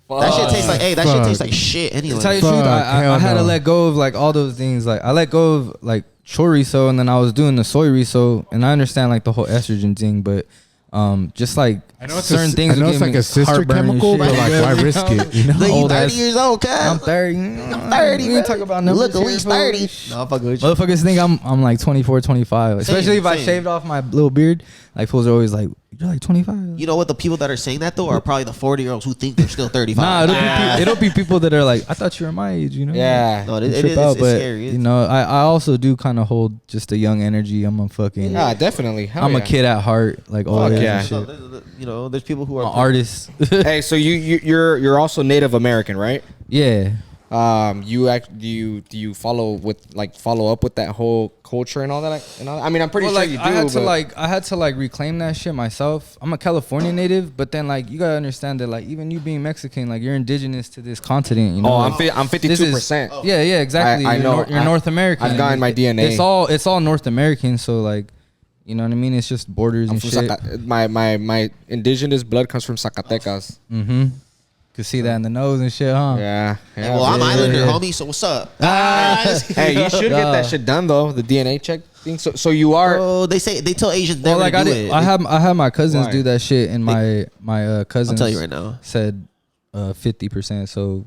that shit tastes like that shit Fuck. tastes like shit anyway. To tell you the truth, Fuck, I hell had to no. let go of like all those things. Like I let go of like chorizo, and then I was doing the soy riso, and I understand like the whole estrogen thing, but just like I know it's certain things. I know would it's give like me a sister heartburn and chemical, shit. but like why risk it? You know, Look, you Old 30 ass- years old, cuz. I'm 30. I'm 30. We ain't talk about numbers. Look, at here, least fool. 30. No, I'm fucking with you. Motherfuckers think I'm like 24, 25. Especially if I same. shaved off my little beard. Like fools are always like, you're like 25. You know what? The people that are saying that though are probably the 40-year-olds who think they're still 35. Nah, it'll be people that are like, I thought you were my age, you know? Yeah. No, You it trip is out, it's but scary. you know, I also do kind of hold just a young energy. I'm a fucking, Yeah, definitely. Hell I'm yeah. a kid at heart, like all Fuck that yeah. and So, shit. you know, there's people who I'm are an artist. Hey, so you're also Native American, right? Yeah. Do you follow up with that whole culture and all that? I mean, I'm pretty sure like you do. I but had to reclaim that shit myself. I'm a California native, but then like you gotta understand that like even you being Mexican, like you're indigenous to this continent. You know, I'm Like, 52%. Yeah, exactly. I know. You're North American. I've gotten my DNA. It's all North American. So like, you know what I mean? It's just borders I'm and from shit. my indigenous blood comes from Zacatecas. Mm-hmm. Could see that in the nose and shit, huh? Yeah. Well, I'm yeah, Islander, yeah. homie. So what's up? Hey, you should get that shit done though. The DNA check thing. So you are. Oh, they tell Asians Well, never like to I do did, it. I had my cousins Why? do that shit, and my cousins. I'll tell you right now. Said 50%. So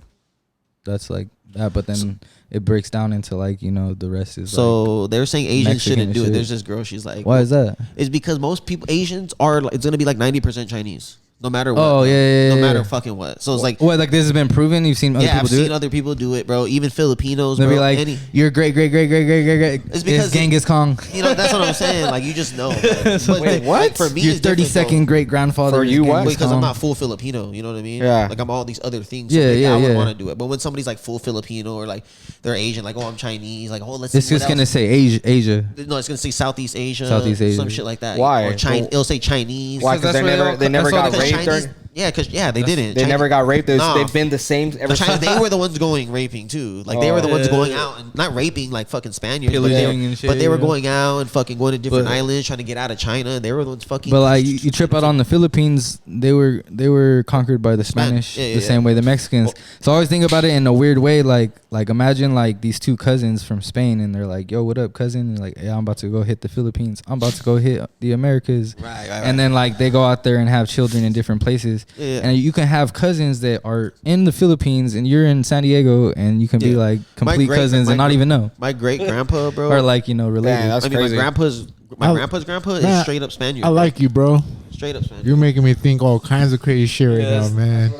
that's like that, but then it breaks down into like the rest is. So they're saying Asians Mexican shouldn't and do it. shit. There's this girl. She's like, Why is that? It's because most people Asians are. It's gonna be like 90% Chinese, no matter what. Oh, yeah, no yeah, matter yeah. fucking what. So it's like. What, like this has been proven? You've seen other Yeah, people I've do seen it. other people do it, bro. Even Filipinos, They'll bro. be like, Any, "Your great." It's because It's Genghis Kong. you know, that's what I'm saying. Like, you just know. But Wait, what? Like, for me, Your it's different, 32nd great grandfather. For you, what? because I'm not full Filipino. You know what I mean? Yeah. Like, I'm all these other things. Yeah, maybe yeah, I would yeah. want to do it. But when somebody's like full Filipino or like they're Asian, like, oh, I'm Chinese. Like, oh, let's. It's see what just gonna else. say Asia. No, it's gonna say Southeast Asia. Southeast Asia. Some shit like that. Why? Or China. Well, It'll say Chinese. Why? 'Cause Because that's where they never that's all got the raped. Chinese. Or, Yeah, because they didn't. they never got raped. Nah. They've been the same ever since. They were the ones going raping too. Like they were the ones going out and not raping like fucking Spaniards, but Pillaging and shit, but they were yeah. going out and fucking going to different But- islands trying to get out of China. And they were the ones fucking. But like you trip out on the Philippines, they were conquered by the Spanish Yeah, the same way the Mexicans. So I always think about it in a weird way. Like imagine like these two cousins from Spain, and they're like, "Yo, what up, cousin?" And like, "Yeah, I'm about to go hit the Philippines. I'm about to go hit the Americas." Right. And then like they go out there and have children in different places. Yeah. And you can have cousins that are in the Philippines, and you're in San Diego, and you can be Yeah. like My complete cousins and not even know, My great grandpa, bro. or like related. Damn, that's I mean, crazy. my grandpa's grandpa is Man, straight up Spaniard. I like you, bro. straight up Spaniard. You're making me think all kinds of crazy shit right now, man.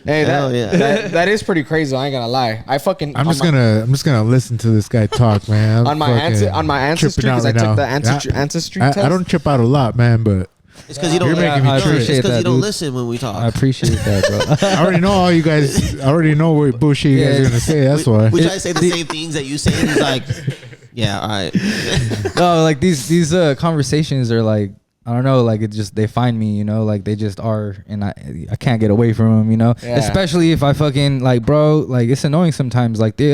Hey, Hell yeah. that is pretty crazy. I ain't gonna lie. I'm just gonna listen to this guy talk, man. on my ancestry tripping out because I right took now. the ancestry I test. don't trip out a lot, man, but It's because you don't. You're making me I trip. appreciate It's because that, you don't dude. listen when we talk. I appreciate that, bro. I already know all you guys. I already know what bullshit you guys are gonna say. That's why. We try to say the same things that you say. And he's like, yeah, all right. No, like these conversations are like I don't know, like it just they find me, you know, like they just are, and I can't get away from them, you know. Yeah. Especially if I fucking like, bro, like it's annoying sometimes. Like the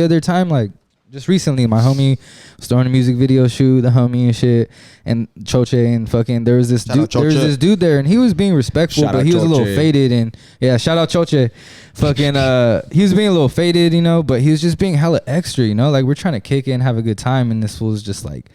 other time, like just recently, my homie was throwing a music video shoot, the homie and shit, and Choche and fucking there was this dude there, and he was being respectful, but he was a little faded, and yeah, shout out Choche, fucking he was being a little faded, you know, but he was just being hella extra, you know, like we're trying to kick it and have a good time, and this fool's just like,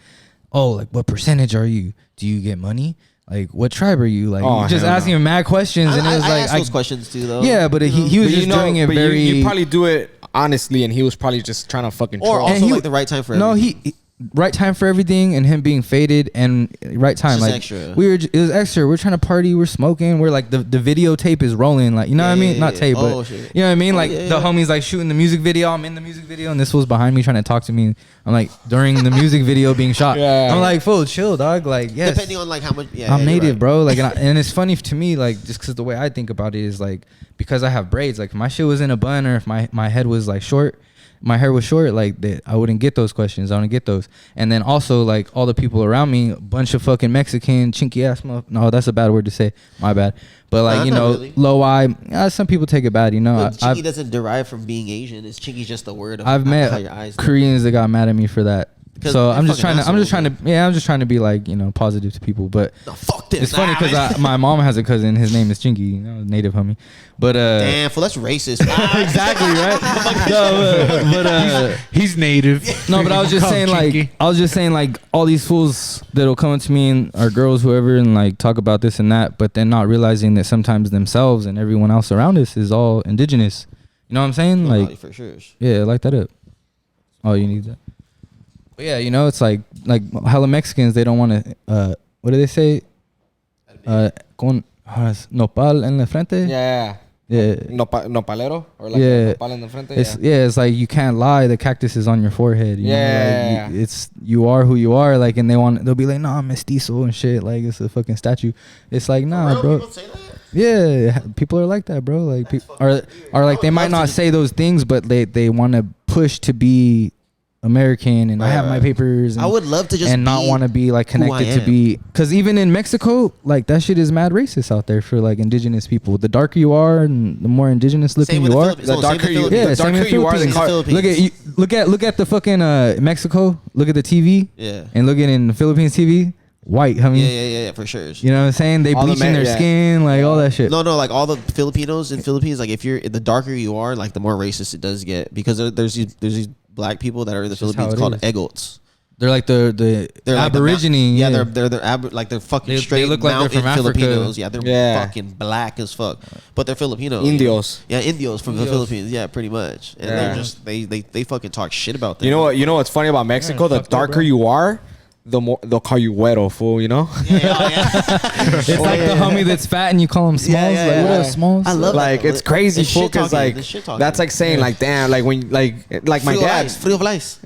oh, like what percentage are you? Do you get money? Like what tribe are you? Like just asking him mad questions, and it was like asked those questions too, though. Yeah, but he was just doing it very. You probably do it honestly, and he was probably just trying to fucking troll. Or also like the right time for everything. No, right time for everything, and him being faded, and right time, like extra. it was extra. We're trying to party, we're smoking, we're like the videotape is rolling, like you know what I mean, not tape, but shit. you know what I mean, like the homies like shooting the music video, I'm in the music video, and this was behind me trying to talk to me. I'm like during the music video being shot. I'm like, fool, chill, dog. Like yes, depending on like how much. I'm native, bro. Like and it's funny to me, like just because the way I think about it is like because I have braids. Like if my shit was in a bun, or if my head was like short, my hair was short, like that, I wouldn't get those questions. I wouldn't get those. And then also like all the people around me, a bunch of fucking Mexican chinky ass no, that's a bad word to say, my bad, but like you know really. Low eye, some people take it bad, you know. But chinky doesn't derive from being Asian. It's chinky just the word of I've met how your eyes Koreans that got mad at me for that. So I'm just trying to be like, you know, positive to people. But no, fuck this. It's funny because my mom has a cousin. His name is Chinky, you know, native homie. But damn, fool, that's racist. Exactly right. No, but he's native. No, but I was just saying like all these fools that'll come up to me and or girls, whoever, and like talk about this and that, but then not realizing that sometimes themselves and everyone else around us is all indigenous. You know what I'm saying? Like for sure. Yeah, light that up. Oh, you need that. But yeah, you know, it's like hella Mexicans, they don't want to, what do they say? Con nopal en la frente? Yeah. Nopalero? Or like nopal in the frente? It's like you can't lie, the cactus is on your forehead. You know? Like it's you are who you are, like, and they'll be like, nah, mestizo and shit, like it's a fucking statue. It's like, nah, bro. People say that? Yeah, people are like that, bro. Like are like they might not say those things, but they want to push to be American, and I have my papers, and I would love to just and not want to be like connected to be, because even in Mexico, like that shit is mad racist out there for like indigenous people. The darker you are and the more indigenous looking you are, the darker you are. Look at the fucking Mexico. Look at the TV, and look at in the Philippines TV. White, I mean, yeah, for sure. You know what I'm saying? They bleaching their skin, like all that shit. No, like all the Filipinos in Philippines, like if you're the darker you are, like the more racist it does get, because there's these black people that are in the Philippines called egots. They're like they're Aborigine. Like they're fucking straight. They look like they're from Filipinos. Africa. Yeah, they're fucking black as fuck, but they're Filipinos. Indios. Yeah, Indios from the Philippines. Yeah, pretty much. And they're just they fucking talk shit about them. You know what's funny about Mexico? The darker you are, the more they'll call you güero, fool, you know? It's like the homie that's fat and you call him Smalls. Like, what are Smalls? I love like that. It's crazy, fool, because like that's like saying like, damn, like when like my dad, Frio Flies.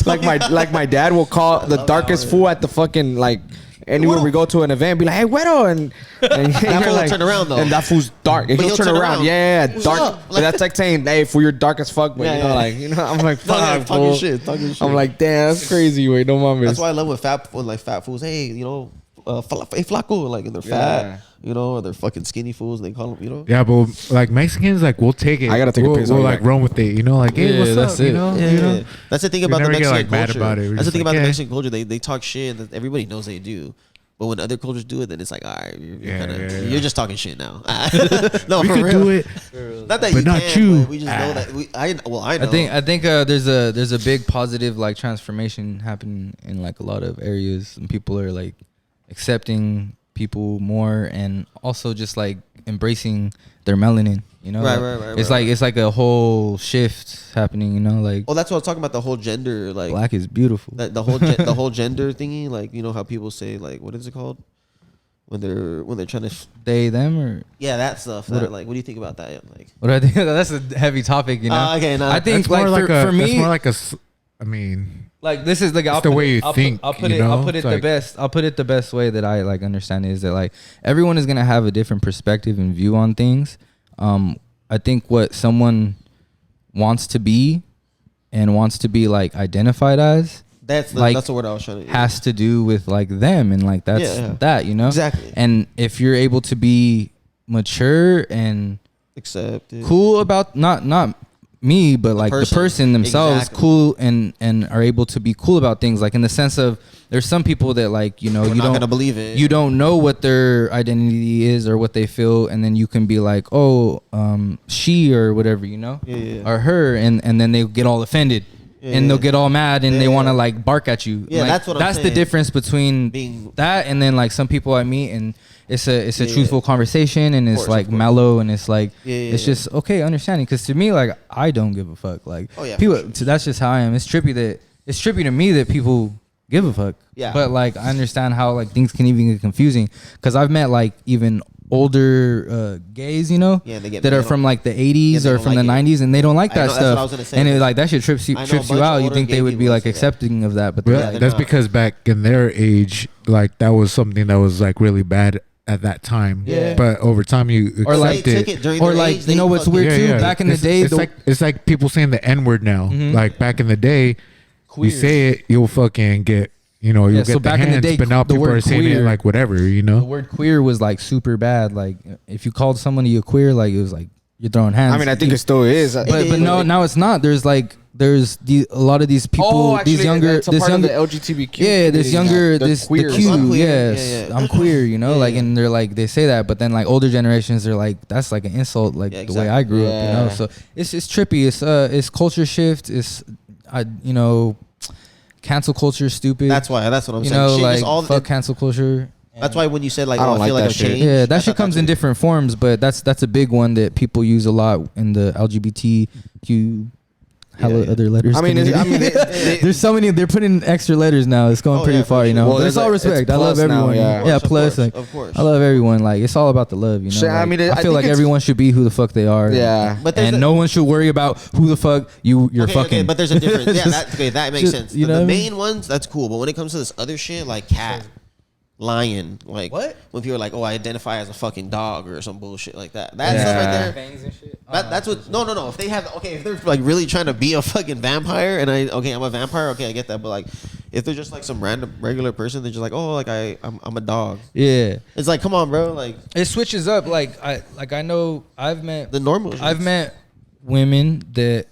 like my dad will call the darkest fool at the fucking like anywhere we go to an event, be like, hey, güero, and that fool like, turn around though, and that fool's dark, and he'll turn around. Yeah, dark. But that's like saying, hey, fool, you're dark as fuck, but I'm like, fuck, talking shit. I'm like, damn, that's crazy. Wait, no mames. That's why I love when fat fools. Hey, you know, hey flaco, like, and they're fat. You know, or they're fucking skinny fools, and they call them, you know. Yeah, but like Mexicans, like we'll take it. I gotta take a picture. We'll like run with it, you know. Like, hey, what's that's up? It. You know, yeah. That's the thing about the Mexican culture. That's the thing about the Mexican culture. They talk shit, and everybody knows they do. But when other cultures do it, then it's like, all right, you're just talking shit now. No, we for could real. do it, not that but you not can, you. But we just know that. I know. I think there's a big positive like transformation happening in like a lot of areas, and people are like accepting people more, and also just like embracing their melanin. You know, right. It's like a whole shift happening. You know, like that's what I was talking about. The whole gender, like black is beautiful. The whole gender thingy, like you know how people say like what is it called when they're trying to they them or that stuff. What do you think about that? Like what do I think? That's a heavy topic. You know. Okay, no, I think like for me, that's more like a. I mean, like this is like the way you think. I'll put it the best way that I like understand it is that like everyone is gonna have a different perspective and view on things. I think what someone wants to be and wants to be like identified as That's like that's the word I was trying to. Has to do with like them, and like that's that, you know. Exactly. And if you're able to be mature and accepted, cool about not me, but like the person themselves, cool and are able to be cool about things, like in the sense of there's some people that like, you know, you don't gonna believe it. You don't know what their identity is or what they feel, and then you can be like, oh, she or whatever, you know, or her, and then they get all offended. And they'll get all mad and they want to like bark at you. Yeah, like, that's what I'm saying. That's the difference between that and then like some people I meet, and it's a truthful conversation, and it's like mellow, and it's like it's just okay understanding. Because to me, like, I don't give a fuck. Like people, so that's just how I am. It's trippy to me that people give a fuck. Yeah. But like I understand how like things can even get confusing, because I've met like even older gays, you know, that are from like the 80s or from the 90s, and they don't like that stuff, and it like that shit trips you out. You think they would be like accepting of that, but that's because back in their age, like that was something that was like really bad at that time. Yeah. But over time you accept it. Or like, you know what's weird too? Back in the day, it's like people saying the N-word now. Like back in the day, you say it, you'll fucking get, you know, you'll get the hands, but now people are saying it like whatever, you know. The word queer was like super bad. Like if you called somebody a queer, like it was like you're throwing hands. I mean, I think it still is. But no, now it's not. There's a lot of these people, these younger, the LGBTQ. Yeah, this queer. I'm queer, you know, like, and they're like, they say that, but then like older generations, they're like, that's like an insult, like the way I grew up, you know. So it's trippy. It's culture shift. You know, cancel culture is stupid. That's what I'm saying. You know, like fuck cancel culture. That's why when you said like, I feel like a change. Yeah, that shit comes in different forms, but that's a big one that people use a lot in the LGBTQ. Other letters. I mean, there's so many. They're putting extra letters now. It's going pretty far, you know. Well, there's all respect. I love everyone. Now, plus, of course. I love everyone. Like, it's all about the love, you know. I mean, I feel like everyone should be who the fuck they are. Yeah, and no one should worry about who the fuck you're fucking. Okay, but there's a difference. That makes sense. The main ones, that's cool. But when it comes to this other shit, like cat, lion, like what? When people are like, oh, I identify as a fucking dog or some bullshit like that. That stuff right there. Fangs and shit. That's what. No. If they have, if they're like really trying to be a fucking vampire, and I'm a vampire. Okay, I get that. But like, if they're just like some random regular person, they're just like, oh, like I'm a dog. Yeah. It's like, come on, bro. Like it switches up. I know I've met the normal. I've met women that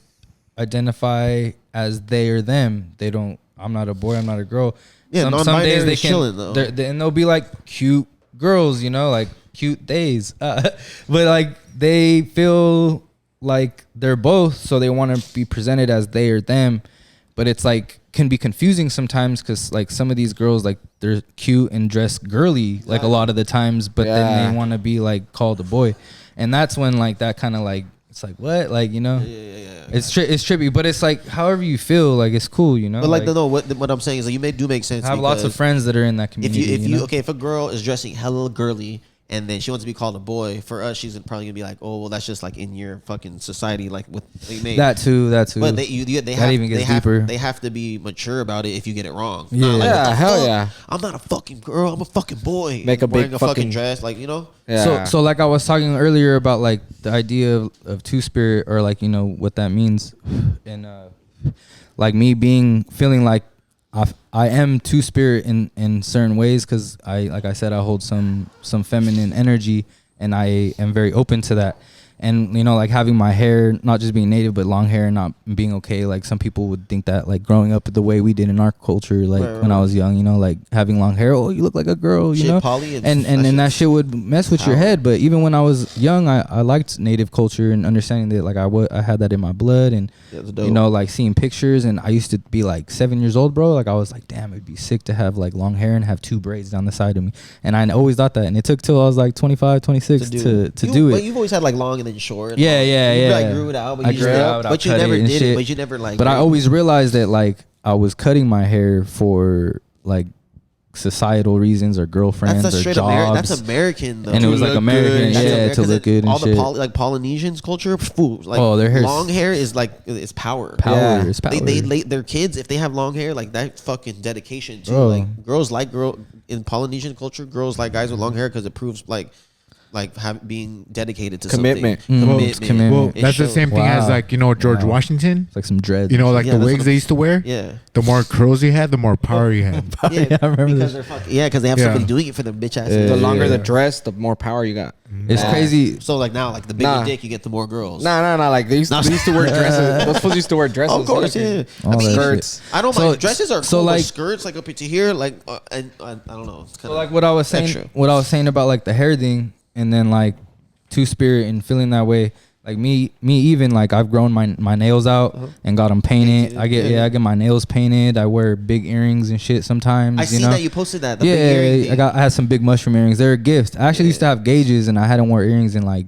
identify as they or them. They don't. I'm not a boy. I'm not a girl. Yeah, some days they can, chilling, though. And they'll be like cute girls, you know, like cute days. But like they feel like they're both, so they want to be presented as they or them. But it's like can be confusing sometimes, because like some of these girls, like they're cute and dress girly like a lot of the times, but then they want to be like called a boy, and that's when like that kind of like it's like what, like, you know. It's trippy, but it's like however you feel, like it's cool, you know. But like no, what I'm saying is like you do make sense. I have lots of friends that are in that community. If a girl is dressing hella girly and then she wants to be called a boy, for us she's probably gonna be like, oh well, that's just like in your fucking society, like with that too. But they have to be mature about it if you get it wrong. Yeah, hell yeah. I'm not a fucking girl. I'm a fucking boy. Make a wearing big a fucking dress, like, you know. Yeah. So like I was talking earlier about like the idea of two spirit, or like, you know, what that means, and like me feeling like I am two spirit in certain ways, because like I said, I hold some feminine energy, and I am very open to that. And, you know, like having my hair, not just being native, but long hair, and not being okay. Like some people would think that, like growing up the way we did in our culture, like when I was young, you know, like having long hair, oh, you look like a girl, you know, and that shit would mess with your head. But even when I was young, I liked native culture, and understanding that like I had that in my blood, and you know, like seeing pictures. And I used to be like 7 years old, bro. Like I was like, damn, it'd be sick to have like long hair and have 2 braids down the side of me. And I always thought that, and it took till I was like 25, 26 to do it. But you've always had like long and then short. Yeah. You like grew it out, but you never did it. But you never like. But I always realized that like I was cutting my hair for like societal reasons, or girlfriends, or jobs. That's American though. And it was like American, to look good. All and the like Polynesians culture, like their hair, long hair is like it's power. Is power. They their kids, if they have long hair, like that fucking dedication to like girls in Polynesian culture, girls like guys with long hair because it proves like like being dedicated to Commitment. something. Commitment. Well, It that's the shows. same thing as Wow. like George Washington. It's like some dread. You know, like Yeah, the that's wigs what they I'm- used to wear. Yeah. The more curls he had, the more power he had. Yeah, I remember because this. because they have Yeah. somebody doing it for them bitch asses. The longer the yeah. dress, the more power you got. It's crazy. So like now, like the bigger Nah. dick, you get the more girls. Nah. Like they used to wear dresses. Those fools used to wear dresses. Of course, yeah. All I mean, that skirts. I don't So- mind. Dresses are cool. so, But like- skirts, like up to here, like and I don't know. It's So kinda like what I was saying, extra. about like the hair thing, and then like Two Spirit and feeling that way. Like me even like I've grown my nails out and got them painted. I get my nails painted. I wear big earrings and shit sometimes. I see that you posted that. The Yeah, big earring thing. I had some big mushroom earrings. They're a gift. I actually used to have gauges, and I hadn't worn earrings in like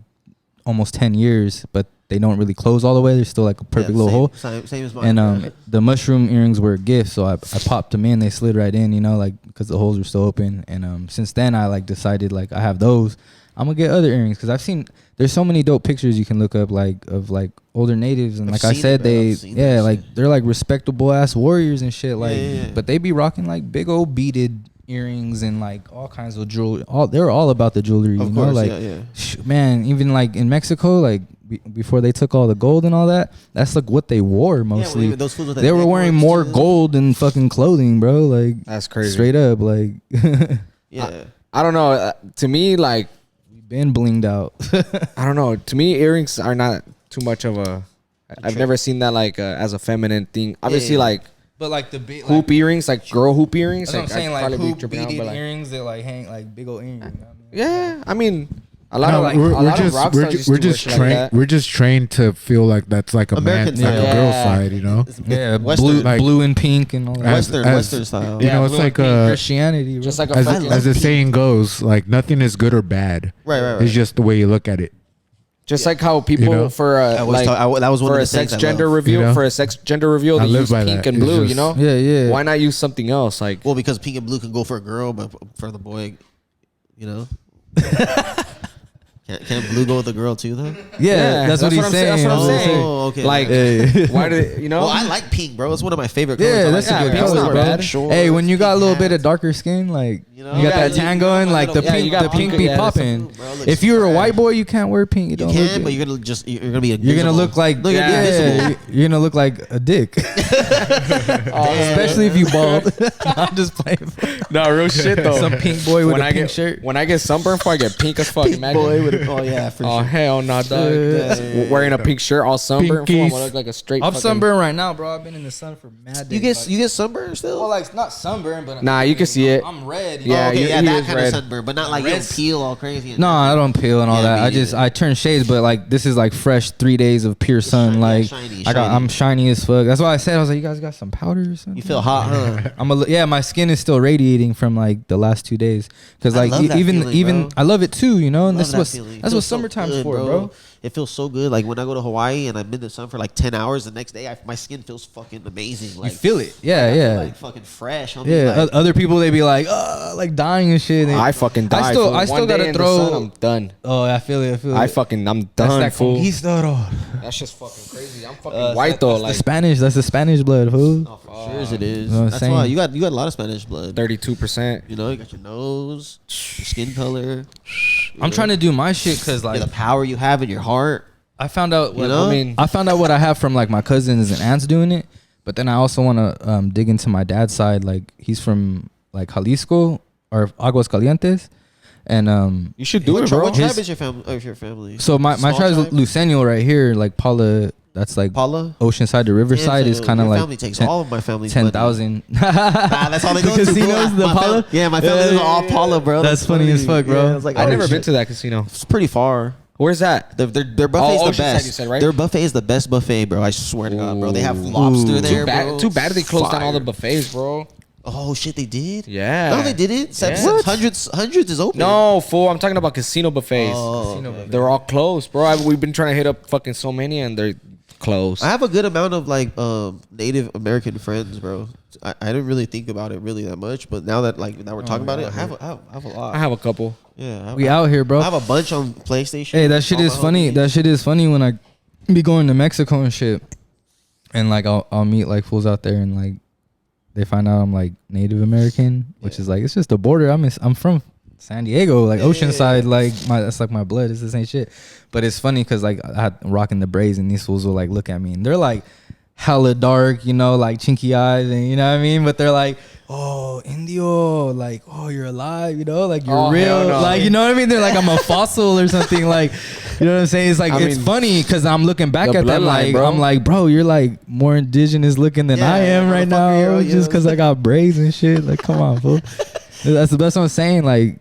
almost 10 years, but they don't really close all the way. They're still like a perfect little hole. Same as mine. And the mushroom earrings were a gift, so I popped them in. They slid right in, like because the holes were still open. And since then, I like decided like I have those. I'm gonna get other earrings because I've seen there's so many dope pictures you can look up like of like older natives, and I've like I seen said, it, bro. I've seen that like shit. they're like respectable ass warriors and shit. Like, Yeah. but they be rocking like big old beaded earrings and like all kinds of jewelry. They're all about the jewelry, Of you course, know. Like, yeah. man, even like in Mexico, like before they took all the gold and all that, that's like what they wore mostly. even those fools with the They were neck wearing ones, more too. gold than fucking clothing, bro. Like That's crazy. straight up, like Yeah. I don't know. To me, like we've been blinged out. I don't know. To me, earrings are not too much of a. I've never seen that like as a feminine thing. Obviously, yeah. like But like the big hoop earrings, like girl hoop earrings. That's what I'm saying. I'd Like probably be hoop tripping out, beaded but, like, earrings that like hang like big old earrings. You know what I mean? Yeah, I mean, a lot No, of like we're a lot of just rock we're, stars ju- used we're to wear just shit like trained that. we're just trained to feel like that's like a American man, like style. a girl Yeah. side, you know. Yeah, Western, like- blue and pink and all that. As- Western style. You know, it's blue like and pink a Christianity, bro. Just like a as, fucking, as the saying goes, like nothing is good or bad. Right. It's just the way you look at it. just like how people You know? for I was like that was one for of a the sex things I gender love. reveal You know? for a sex gender reveal I they live use by pink that. and It's blue. just- You know, Yeah. Why not use something else? Like Well, because pink and blue can go for a girl, but for the boy, you know. Can't blue go with a girl too, though? Yeah, that's what he's I'm saying. That's what I'm Oh, saying. okay. Like, Yeah. why did you know? Well, I like pink, bro. It's one of my favorite colors. Yeah, I that's like a it. good Pink's color, not bro. bad. Shorts, Hey, when you got a little pink bit of hats. darker skin, like You you, know? got Yeah, that you tan got going, a like the little- yeah, pink, you got the pink, pink be yeah, that's popping. Bro, it looks If you're a trash. white boy, you can't wear pink. You You don't can, look but good. you're gonna be You're invisible. gonna look like No, you're gonna be invisible. you're gonna look like a dick, especially if you bald. I'm just playing. No, real shit though. Some pink boy with when a I pink get, shirt. When I get sunburned, before I get pink as fuck. Imagine. Oh yeah, for Oh sure. hell no, dog! Wearing a pink shirt, all sunburned, fool, I'm gonna look like a straight. I'm fucking- sunburned right now, bro. I've been in the sun for mad days. You get sunburned still? well, like it's not sunburned, but Nah, you can see it. I'm red. Yeah, oh, okay, you- yeah, he that is kind red. of sunburn, but not like you Red- don't peel all crazy. No, I don't peel and all Yeah, that. me either. I turn shades, but like this is like fresh 3 days of pure sun. shiny, Like shiny, I'm shiny as fuck. That's why I said I was like, you guys got some powder or something? You feel hot, huh? Yeah, my skin is still radiating from like the last 2 days because I like love that even feeling, bro. I love it too, you know. And Love this that was feeling. It that's what feels so summertime's good, for, bro. It feels so good. Like when I go to Hawaii and I'm in the sun for like 10 hours, the next day my skin feels fucking amazing. Like You feel it, yeah, I feel yeah, like fucking fresh. Homie. yeah. Like, Other people they be like, like dying and shit. I fucking die. I still fool. One day gotta in the throw. sun, I'm done. Oh, I feel it. I'm That's done, that fool. conquistador. That's just fucking crazy. I'm fucking white though, That's like the Spanish. That's the Spanish blood, fool. oh, for sure as it is. know what I'm That's saying? why you got a lot of Spanish blood. 32%. You know, you got your nose, your skin color. I'm trying to do my shit because like the power you have in your heart. I found out what You know? I mean, I found out what I have from like my cousins and aunts doing it, but then I also want to dig into my dad's side. Like he's from like Jalisco or Aguascalientes, and you should do What it, bro. What tribe His- is your family? Of your family? so my Small tribe's tribe? Lucenio right here, like Paula. That's like Paula. Oceanside to Riverside is kind of Your like family takes 10 all of my family's 10,000. Nah, that's all they The go to. bro. casinos, the My Paula? Yeah, my family is all Paula, bro. That's funny as fuck, bro. Yeah, it's like, I've oh, never been shit. to that casino. It's pretty far. Where's that? Their buffet is the Oceanside, best. you said, right? Their buffet is the best buffet, bro. I swear to God, bro. They have lobster Ooh. there, bro. Too bad they closed down all the Fire. buffets, bro. Oh shit, they did. Yeah. No, they didn't. Yeah. What? Hundreds is open. No, fool. I'm talking about casino buffets. Oh, okay. They're all closed, bro. We've been trying to hit up fucking so many, and they're closed. I have a good amount of like Native American friends, bro. I didn't really think about it really that much, but now that we're talking about it, I have a lot. I have a couple. Yeah, We out here, bro. I have a bunch on PlayStation. Hey, that shit All is my funny. homies. That shit is funny when I be going to Mexico and shit, and like I'll meet like fools out there and like they find out I'm like Native American, which is like it's just a border. I'm from San Diego, like Oceanside, like that's like my blood. It's the same shit. But it's funny because like I had rocking the braids, and these fools will like look at me, and they're like hella dark, you know, like chinky eyes, and you know what I mean. But they're like, oh, Indio, like, oh, you're alive, you know, like you're real, no. Like, you know what I mean. They're like, I'm a fossil or something, like, you know what I'm saying. It's like it's funny because I'm looking back at that, like, bro. I'm like, bro, you're like more indigenous looking than I am right now, just because I got braids and shit. Like, come on, fool. That's I'm saying, like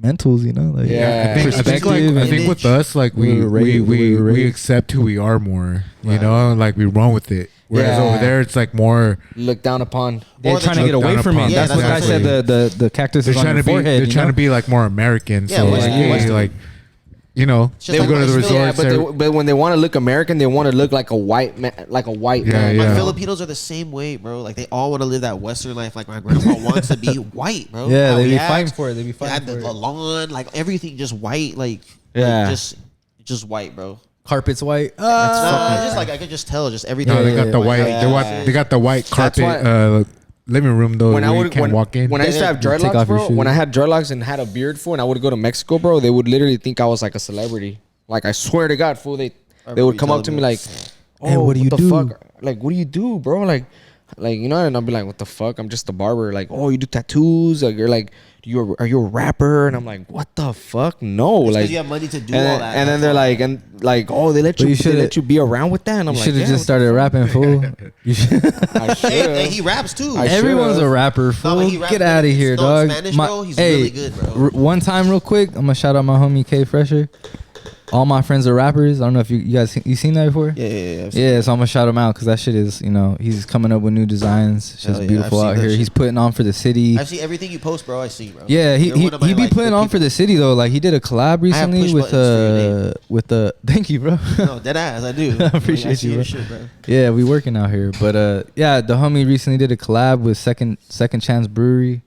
mentals, you know, like I think with us, like we accept who we are more, you know, like we run with it. Whereas over there, it's like more looked down upon. They're trying to get away from it. That's what I said. The cactus is on your forehead. They're trying to be like more American. So like you know, they would go to the resorts. But when they want to look American, they want to look like a white man, like a white man. My Filipinos are the same way, bro. Like they all want to live that Western life. Like my grandpa wants to be white, bro. Yeah, they be fighting for it. They be fighting for it. The lawn, like everything, just white. Like just white, bro. Carpet's white. Just like I could just tell, just everything. No, they got the white. They got the white carpet. Living room though, when I would walk in. When I used to have dreadlocks, bro, when I had dreadlocks and had a beard, fool, and I would go to Mexico, bro, they would literally think I was like a celebrity. Like I swear to God, fool, they would come up to me like, "Oh, hey, what do you do? Fuck? Like, what do you do, bro? Like, you know?" And I'll be like, "What the fuck? I'm just a barber." Like, "Oh, you do tattoos? Like, you're like, are you a rapper?" And I'm like, "What the fuck? No!" It's like, you have money to do all that. And then they're like, "Oh, they let you be around with that." And I'm like, "You should have just started rapping, fool." You should. Hey, he raps too. Everyone's a rapper, fool. Get out of here, dog. Spanish, bro. He's really good, bro. One time, real quick, I'm gonna shout out my homie K Fresher. All my friends are rappers. I don't know if you guys seen that before. Yeah. So I'm gonna shout him out because that shit is, you know, he's coming up with new designs. It's just beautiful out here. He's putting on for the city. I see everything you post, bro. I see, bro. Yeah, he be putting on for the city though. Like he did a collab recently with the. Thank you, bro. No, dead ass. I do. I appreciate you, bro. Shit, bro. Yeah, we working out here, but yeah, the homie recently did a collab with Second Chance Brewery.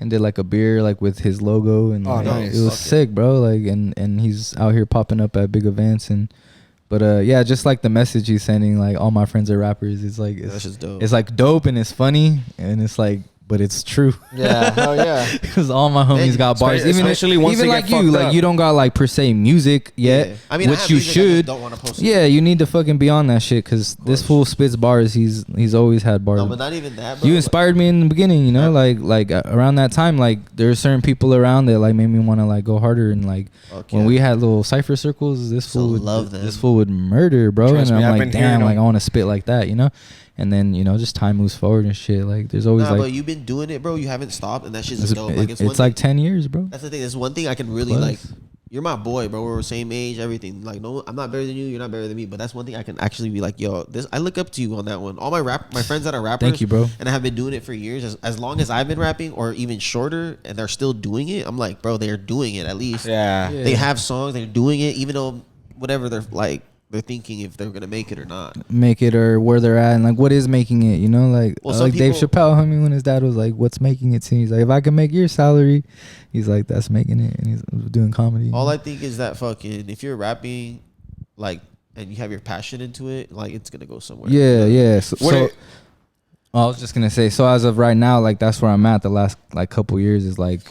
And did like a beer like with his logo and nice. It was sick, bro. Like and he's out here popping up at big events but yeah, just like the message he's sending, like all my friends are rappers. It's like that's just dope. It's like dope and it's funny and it's like, but it's true. Yeah, hell yeah. Because all my homies got bars. Even like you, like you don't got like per se music yet. Yeah. I mean, which you should. Don't want to post it. Yeah, you need to fucking be on that shit because this fool spits bars. He's always had bars. No, but not even that, bro. You inspired me in the beginning, you know, like around that time, like there are certain people around that like made me want to like go harder and like when we had little cypher circles, this fool would murder, bro. And I'm like, damn, like I want to spit like that, you know. And then, you know, just time moves forward and shit. Like, there's always but you've been doing it, bro. You haven't stopped, and that shit's dope. Like, it's like 10 years, bro. That's the thing. There's one thing I can really like. You're my boy, bro. We're the same age, everything. Like, no, I'm not better than you. You're not better than me. But that's one thing I can actually be like, yo, this. I look up to you on that one. All my friends that are rappers. Thank you, bro. And I have been doing it for years, as long as I've been rapping, or even shorter, and they're still doing it. I'm like, bro, they're doing it at least. Yeah. They have songs. They're doing it, even though whatever they're like. They're thinking if they're gonna make it or not. Make it or where they're at and like what is making it, you know? Like like Dave Chappelle, homie, when his dad was like, "What's making it?" He's like, "If I can make your salary," he's like, "That's making it," and he's doing comedy. All I think is that fucking if you're rapping, like, and you have your passion into it, like it's gonna go somewhere. Yeah. So I was just gonna say, so as of right now, like that's where I'm at. The last like couple years is like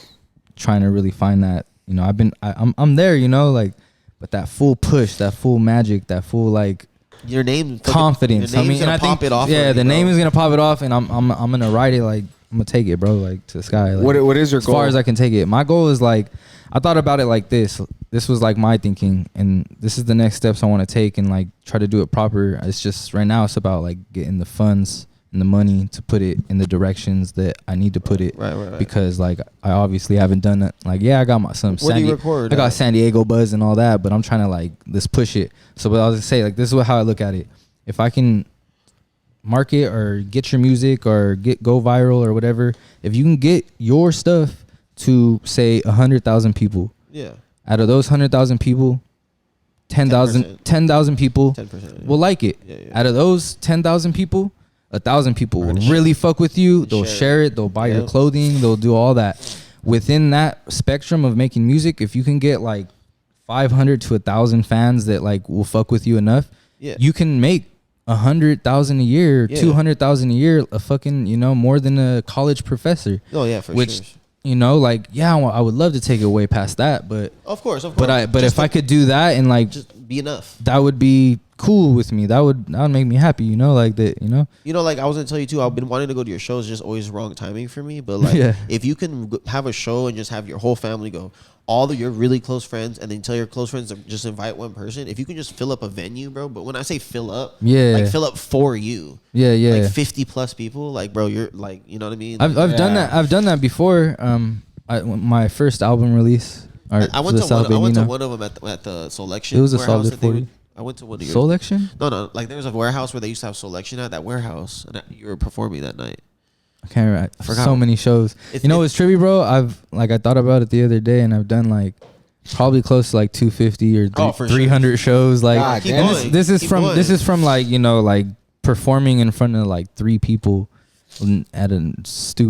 trying to really find that. You know, I'm there. You know, like. But that full push, that full magic, that full like your name confidence. Your name's gonna pop it off. Yeah, the name is gonna pop it off, and I'm gonna ride it like I'm gonna take it, bro, like to the sky. Like, what is your goal? As far as I can take it, my goal is like I thought about it like this. This was like my thinking, and this is the next steps I want to take and like try to do it proper. It's just right now it's about like getting the funds and the money to put it in the directions that I need to put it. Right. Because like I obviously haven't done it. Like I got I got San Diego buzz and all that, but I'm trying to like let's push it. So but I was gonna say like this is how I look at it. If I can market or get your music or go viral or whatever, if you can get your stuff to say 100,000 people. Yeah. Out of those 100,000 people, 10,000 people 10%, will like it. Yeah. Out of those 10,000 people, 1,000 people will really fuck with you. They'll share it. They'll buy your clothing. They'll do all that. Within that spectrum of making music, if you can get like 500 to 1,000 fans that like will fuck with you enough, you can make 100,000 a year, 200,000 a year, a fucking, you know, more than a college professor. Oh yeah, for sure. You know, like, yeah, I would love to take it way past that, but Of course. but if I could do that and like just be enough, that would be cool with me. That would make me happy. You know, like that. You know. You know, like I was gonna tell you too. I've been wanting to go to your shows, just always wrong timing for me. But like, Yeah. if you can have a show and just have your whole family go, all of your really close friends, and then tell your close friends to just invite one person. If you can just fill up a venue, bro. But when I say fill up, Yeah. like fill up for you. Yeah, yeah. Like 50 plus people, like bro, you're like, you know what I mean? I've done that. I've done that before. My first album release. I went to one of them at the Selection. It was a warehouse solid that they 40. I went to one of your Selection? No, like there was a warehouse where they used to have Selection at that warehouse, and you were performing that night. I can't remember. I forgot. So many shows. You know what's trippy, bro? I thought about it the other day, and I've done like probably close to like 250 or 300 shows. Like, God, and this is from like, you know, like performing in front of like 3 people at a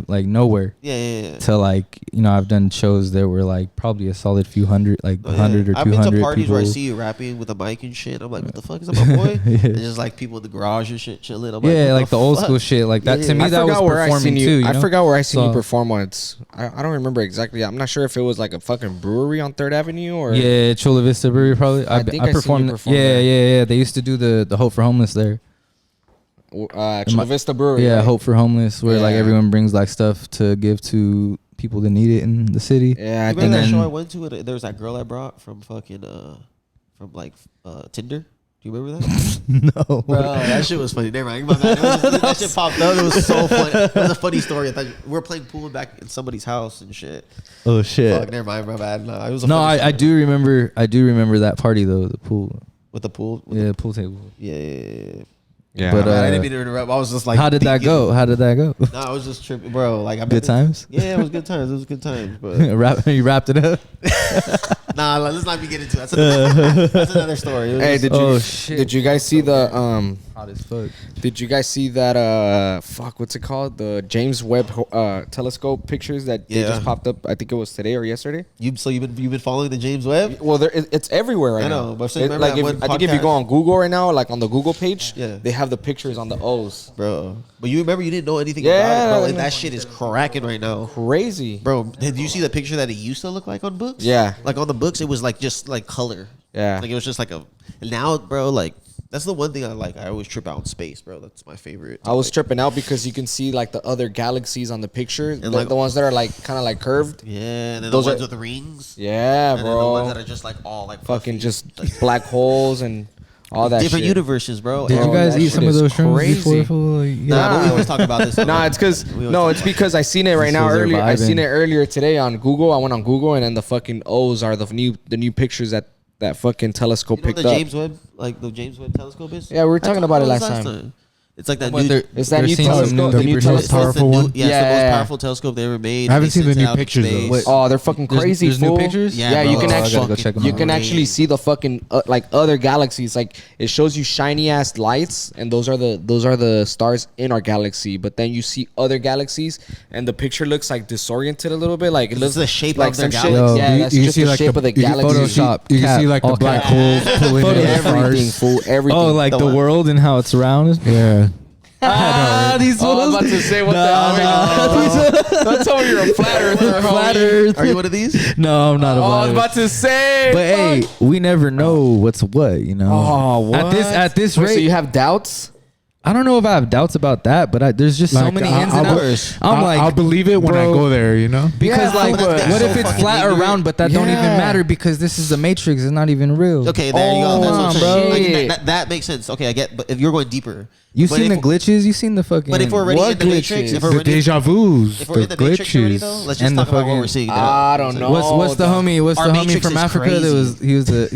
like nowhere. Yeah. To like, you know, I've done shows that were like probably a solid few hundred, like 100 or 200 I've been to parties people. where I see you rapping with a mic and shit. I'm like, what the fuck is that, my boy? Yeah. And just like people in the garage and shit chilling. I'm Yeah, what like the old school shit. Like that, to me, that was performing too. You know? I forgot where I seen you So- perform once. I don't remember exactly. I'm not sure if it was like a fucking brewery on 3rd Avenue or. Yeah, Chula Vista Brewery probably. I think I seen you perform Yeah, there. yeah. They used to do the Hope for Homeless there. Chula Vista Brewery. Yeah, right? Hope for Homeless, where like Yeah. everyone brings like stuff to give to people that need it in the city. Yeah, I Remember think that then- show I went to? There was that girl I brought from fucking from like Tinder. Do you remember that? No. Bro, that shit was funny. Never mind. My bad. That shit popped up. It was so funny. It was a funny story. I thought we were playing pool back in somebody's house and shit. Oh shit. Fuck, never mind. My bad. No, it was a No, funny I story. do remember. I do remember that party though. The pool. With the pool. Yeah, pool table. Yeah. Yeah. But, I didn't mean to interrupt. I was just like, How did that go? How did that go? No, I was just tripping, bro. Like, Good times. Yeah, it was good times. It was good times. But You wrapped it up. nah, let's not be getting into that. That's another story. It was Hey, just- did you guys see the Hot as fuck. Did you guys see that what's it called? The James Webb telescope pictures that they Yeah. just popped up. I think it was today or yesterday. you've been following the James Webb? Well, it's everywhere right I now. know, but so It- remember like that one I think if you podcast- go on Google right now, like on the Google page, Yeah. they have the pictures on the O's. Bro. But you remember you didn't know anything Yeah, about it, bro. I Like, know. that shit is cracking right now. Crazy. Bro, did you see the picture that it used to look like on books? Yeah. Like on the books, it was like just like color. Yeah. Like it was just like a. And now, bro, like that's the one thing I like. I always trip out in space, bro. That's my favorite. I was Like, tripping out because you can see like the other galaxies on the picture, and like- the ones that are like kind of like curved. Yeah, and then Those the are- ones with the rings. Yeah, And then the ones bro. that are just like all like Fucking puffy, just like, black holes and all that different shit. universes, bro. Did And- you guys that eat shit some of is those shrooms crazy. before? Fool? Like, Nah, but we always talk about this. Nah, it's because because I seen it right now Those are earlier. I seen vibing. it earlier today on Google. I went on Google and then the fucking O's are the new pictures that fucking telescope You know what picked the up. James Webb, like the James Webb telescope is? Yeah, we were I talking talked about it this last time. It's like that What, new. they're- It's that they're new seeing some telescope. new The new deeper telescope. It's the powerful new- one? Yeah, it's the Yeah. most powerful telescope they ever made. I haven't They seen the sent it new out to pictures, though. space. Wait, Oh, they're fucking crazy. There's new fool. pictures? Yeah, bro, you can I actually gotta go check 'em you out. can actually see the fucking like other galaxies. Like it shows you shiny ass lights, and those are the stars in our galaxy. But then you see other galaxies, and the picture looks like disoriented a little bit. Like it It's looks the shape like of their some shit. galaxy. Yeah, You- that's you just see, the like, shape of the you can galaxy. Photoshop. You can Cat, see like the all black cat. holes pulling in the Everything, stars. fool. Everything. Oh, like the one. world and how it's round. Yeah. These Oh, I was about to say what the Don't tell me you're a flat earther. Flat homie. Earth. Are you one of these? No, I'm not Oh, I about was it. about to say. But hey, we never know what's what, you know. Oh, what? At this Wait, rate, so you have doubts? I don't know if I have doubts about that, but there's just so Like, many I'll- ins and I'll- outs. I'm like, I'll believe it when I bro, go there, you know? because Yeah, like, but that's what so if it's fucking flat or ignorant. round, but that don't even Yeah. matter because this is the Matrix. It's not even real. Okay, there you go. That's what I'm Oh, saying. Like, shit. that makes sense. Okay, I get. But if you're going deeper, You but seen the if- glitches? You seen the fucking? But if we're already What in the Matrix, glitches? if we're The already, deja vus, if we're in the the Matrix already, though, glitches. let's just And the talk about what fucking- we're seeing. I don't know. What's the homie? What's Our the homie Matrix from is Africa? That crazy.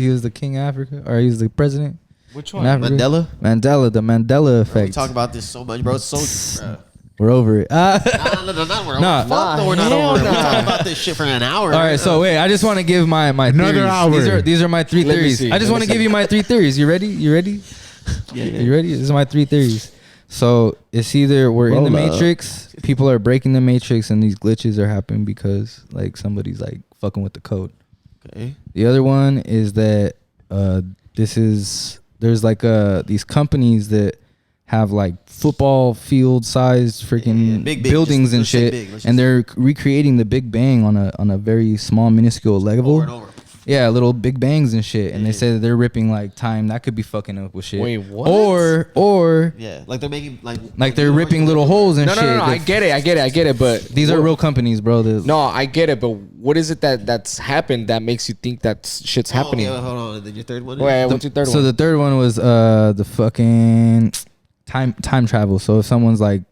he was the king of Africa, or he was the president. Which in Africa? Mandela? Mandela, the Mandela We effect. talk about this so much, bro. It's so. We're over it. No, not we're Nah. over. Fuck, no, we're not Hell over. it. We nah. talk about this shit for an hour. All right, so wait, I just want to give my Another theories. hour. These are my three Let me theories. see. I just Let want me to give see. you my three theories. You ready? Yeah. You ready? These are my three theories. So it's either we're in the Roll up. Matrix, people are breaking the Matrix, and these glitches are happening because like somebody's like fucking with the code. Okay. The other one is that there's like these companies that have like football field sized freaking Big, buildings and shit, and they're recreating the Big Bang on a very small minuscule level. Over and over. Yeah, little Big Bangs and shit, and they say that they're ripping like time. That could be fucking up with shit. Wait, what? Or Yeah, like they're making like they're ripping little holes and shit. No. I get it. But these are real companies, bro. No, I get it. But what is it that's happened that makes you think that shit's happening? Okay, hold on. And then your third one. Wait, what's your third one? So the third one was the fucking time travel. So if someone's like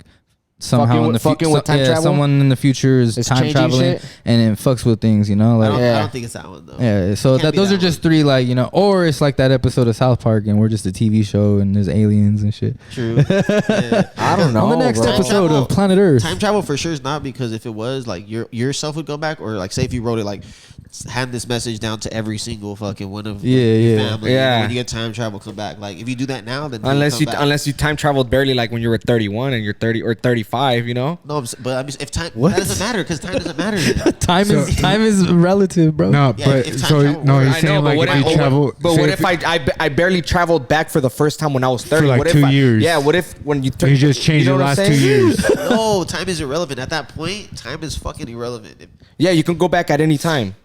somehow in the future, someone in the future is time traveling and it fucks with things, you know. Like I don't think it's that one though. Yeah, so those are just three, like, you know, or it's like that episode of South Park and we're just a TV show and there's aliens and shit. True. Yeah. I don't know. On the next bro. episode of Planet Earth. Time travel for sure is not, because if it was like yourself would go back, or like say if you wrote it like hand this message down to every single fucking one of your family. Yeah. When you get time travel, come back. Like if you do that now, then unless you time traveled barely, like when you were 31 and you're 30 or 35, you know. No, but I mean, if time that doesn't matter, because time doesn't matter. time is relative, bro. No, Yeah, but if time so travel no, works. he's I saying know, like if you travel. But what if I barely traveled back for the first time when I was 30? For like what if 2 years. Yeah. What if when you you just changed you know the what I'm last 2 saying? years? No, time is irrelevant at that point. Time is fucking irrelevant. Yeah, you can go back at any time.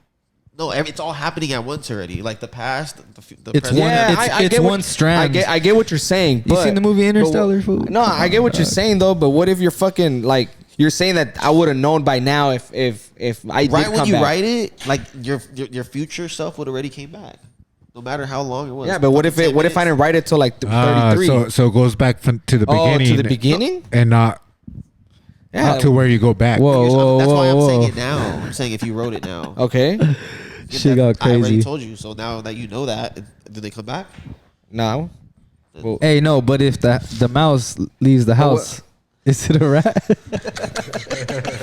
No, it's all happening at once already. Like the past, the It's present. one. Yeah, It's one strand. I get what you're saying. You but- seen the movie Interstellar? Fool? No, I get what you're saying though. But what if you're fucking like you're saying that I would have known by now if I did Right when come you back. write it, like your future self would already came back, no matter how long it was. Yeah, but what if I didn't write it till like 33? So it goes back to the beginning. To the beginning, and not to where you go back. Whoa, That's why I'm saying whoa. it now. I'm saying if you wrote it now. Okay. Shit got I already crazy. told you. So now that you know that, do they come back? No. Well, Hey, no, but if the mouse leaves the house, is it a rat?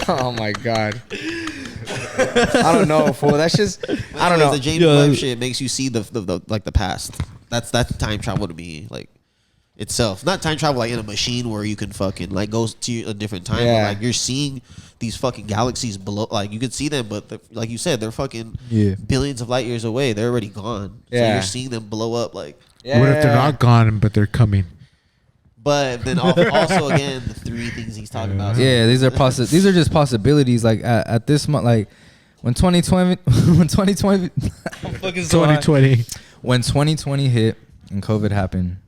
oh my god. I don't know, fool. That's just I don't know. The James Webb shit makes you see the like the past. That's time travel to me, like itself. Not time travel like in a machine where you can fucking like go to a different time. Yeah. But, like you're seeing these fucking galaxies below. Like you can see them, but like you said, they're fucking billions of light years away. They're already gone. So Yeah. you're seeing them blow up. Like, What if they're not gone but they're coming? but then also again the three things he's talking about. Yeah, these are just possibilities. Like at this month, like when 2020, I'm fucking so high. 2020. When 2020 hit and COVID happened,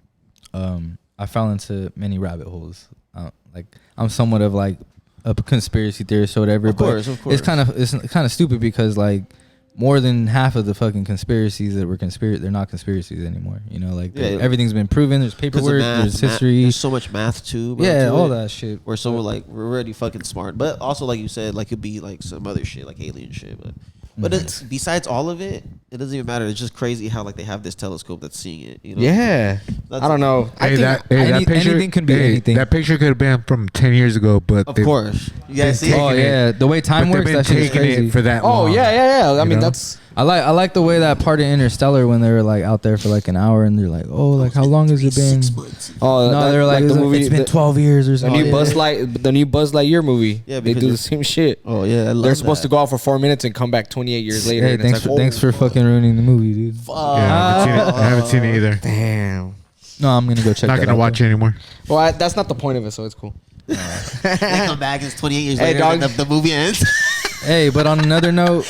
I fell into many rabbit holes. Like I'm somewhat of like a conspiracy theorist or whatever. Of course. It's kind of stupid because like more than half of the fucking conspiracies that were they're not conspiracies anymore. You know, like everything's been proven. There's paperwork. There's history. There's so much math too. Bro, Yeah, to all it. that shit. We're so like we're already fucking smart, but also like you said, like it'd be like some other shit, like alien shit. But besides all of it, it doesn't even matter. It's just crazy how like they have this telescope that's seeing it. You know? Yeah. That's I don't know. That picture, anything can be anything. That picture could have been from 10 years ago, but Of course. You guys see Oh it? yeah, the way time works, that shit is crazy. it for that Oh long. yeah. I mean know? that's I like the way that part of Interstellar when they were like out there for like an hour and they're like, oh, like how long has it been? 6 months. No, they're like, the movie. it's been 12 years or The something. new Buzz Lightyear movie. Yeah, they because do the same shit. Oh yeah, I love They're supposed that. to go out for 4 minutes and come back 28 years later. Hey, and it's thanks like, for fucking ruining the movie, dude. Fuck. Yeah, I haven't seen it either. damn. No, I'm gonna go check. Not that gonna out, watch though. it anymore. Well, that's not the point of it, so it's cool. They come back. It's 28 years Hey, later. dog. And the movie ends. Hey, but on another note,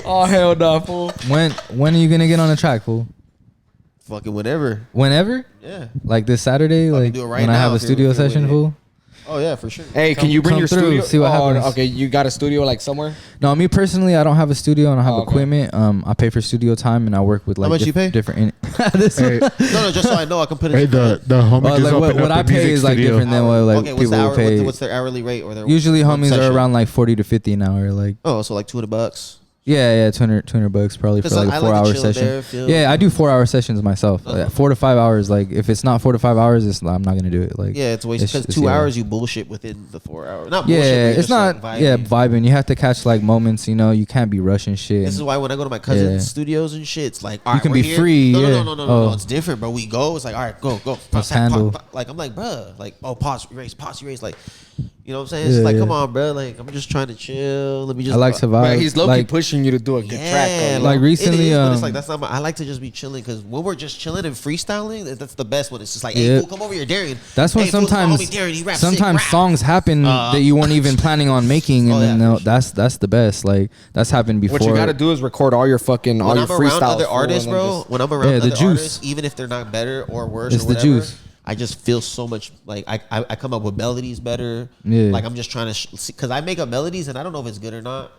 Oh hell no, fool. when are you gonna get on the track, fool? Fucking whatever. Whenever, Yeah. like this Saturday, can like do it right when I now have a if you're- studio if you're session, with it. fool. Oh yeah, for sure. Hey, can you bring come your through, studio? see what happens. Okay, you got a studio like somewhere? No, me personally, I don't have a studio. I don't have Oh, okay. equipment. I pay for studio time and I work with like much you pay? different. This Hey, No, just so I know, I can put it. hey, the homie just like opened what up I a pay music is like studio. different than what like okay, what's people the will hour, pay. what's their hourly rate or their Usually, one homies session? are around like 40 to 50 an hour. Like Oh, so like $200. yeah, $200 probably for 'Cause like I a like to 4-hour chill session. there, feel- Yeah, I do 4-hour sessions myself. Like, 4 to 5 hours. Like if it's not 4 to 5 hours, I'm not gonna do it. Like Yeah, it's a waste because it's- 2 yeah. hours you bullshit within the 4 hours. Not bullshit. Yeah, but you're it's just, not. like, Yeah, vibing. vibing. You have to catch like moments. You know, you can't be rushing shit. This is why when I go to my cousin's Yeah. studios and shit, it's like, all You right, can we're be here. free, No, yeah. no, it's different, bro. We go, it's like, all right, go. Let's handle. Like I'm like, bruh, like, oh, pause, erase. Like You know what I'm saying? It's like, come on, bro. Like, I'm just trying to chill. Let me just. I like survive. But he's low-key pushing you to do a good track. Though, like recently, but it's like that's not. I like to just be chilling because when we're just chilling and freestyling, that's the best one. It's just like, hey, fool, come over here, Darian. That's when sometimes songs happen that you weren't even planning on making, and then that's the best. Like that's happened before. What you got to do is record all your fucking all your freestyles. When I'm around other artists, bro. When I'm around other artists, even if they're not better or worse, it's the juice. I just feel so much like I come up with melodies better. Yeah. Like I'm just trying to because I make up melodies and I don't know if it's good or not.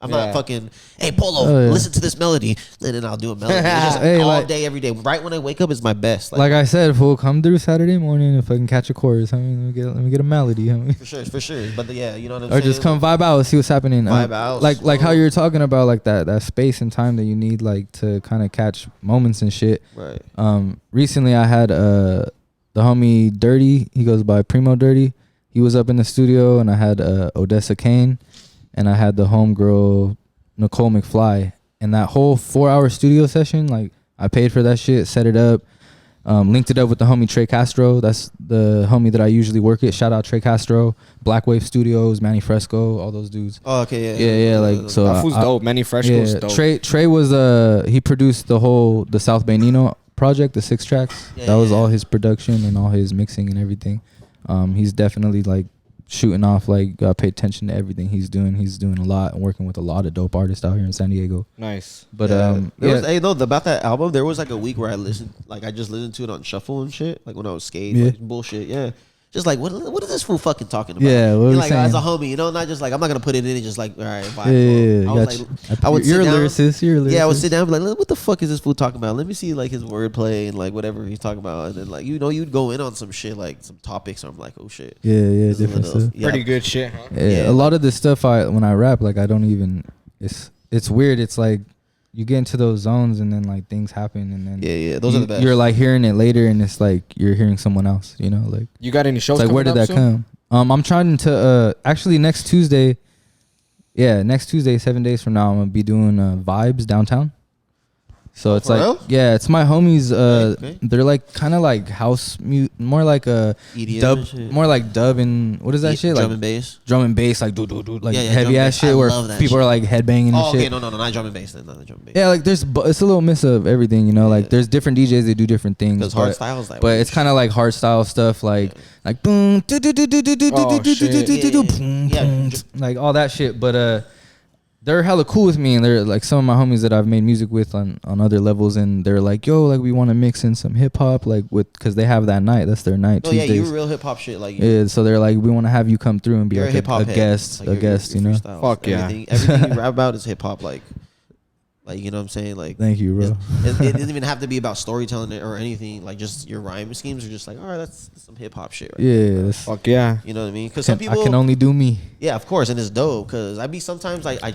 I'm not fucking, hey, Polo, listen to this melody. And then I'll do a melody. It's just all day, every day. Right when I wake up is my best. Like I said, fool, come through Saturday morning if I can catch a chorus. I mean, let me get a melody. I mean. For sure. But yeah, you know what I'm saying? Or just come vibe out, see what's happening. Vibe out. Like how you're talking about like that space and time that you need like to kind of catch moments and shit. Right. Recently I had the homie Dirty. He goes by Primo Dirty. He was up in the studio and I had Odessa Kane. And I had the homegirl Nicole McFly, and that whole 4-hour studio session, like I paid for that shit, set it up, linked it up with the homie Trey Castro. That's the homie that I usually work with. Shout out Trey Castro, Black Wave Studios, Manny Fresco, all those dudes. Oh, okay, yeah. Like so, that fool's dope. Manny Fresco's dope. Trey was he produced the South Bay Nino project, the 6 tracks. That was all his production and all his mixing and everything. He's definitely like shooting off, like gotta pay attention to everything he's doing. He's doing a lot and working with a lot of dope artists out here in San Diego. Nice. But hey, though, about that album, there was like a week where I just listened to it on shuffle and shit, like when I was skating, like bullshit. Yeah. Just like, what is this fool fucking talking about? Yeah, what like saying? As a homie, you know, not just like I'm not gonna put it in and just like, all right, bye. Yeah, I was like, you're a lyricist. Yeah, I would sit down and be like, what the fuck is this fool talking about? Let me see like his wordplay and like whatever he's talking about, and then like you'd go in on some shit, like some topics, or I'm like, oh shit. Yeah, different stuff. Pretty good shit, huh? Yeah, a lot of the stuff when I rap, like I don't even. It's weird. It's like you get into those zones and then like things happen and then those are the best. You're like hearing it later and it's like you're hearing someone else, you know, like you got any shows like where did that come? I'm trying to actually next Tuesday 7 days from now I'm gonna be doing Vibes downtown. So it's like real? It's my homies. Okay. They're like kind of like house more like a EDM dub, more like dub and what is that shit? Drum like and bass. Drum and bass, like do like heavy ass shit I where love that people shit. are like headbanging and shit. Okay, no, not drum and bass. Then, not the drum and bass. Yeah, like it's a little mix of everything, you know. Like there's different DJs that do different things. Because hard styles, like, but it's kind of like hard style stuff, like boom, like all that shit. But they're hella cool with me, and they're like some of my homies that I've made music with on other levels, and they're like, yo, like we want to mix in some hip hop, like because they have that night. That's their night. Oh Tuesdays. yeah, you're real hip hop shit, like so they're like, we want to have you come through and be like a guest, like you know. Fuck yeah, everything you rap about is hip hop, like you know what I'm saying, like. Thank you, bro. It doesn't even have to be about storytelling or anything, like just your rhyme schemes are just like, all right, that's some hip hop shit. Right yeah, fuck yeah. You know what I mean? Because some people I can only do me. Yeah, of course, and it's dope because I be sometimes like I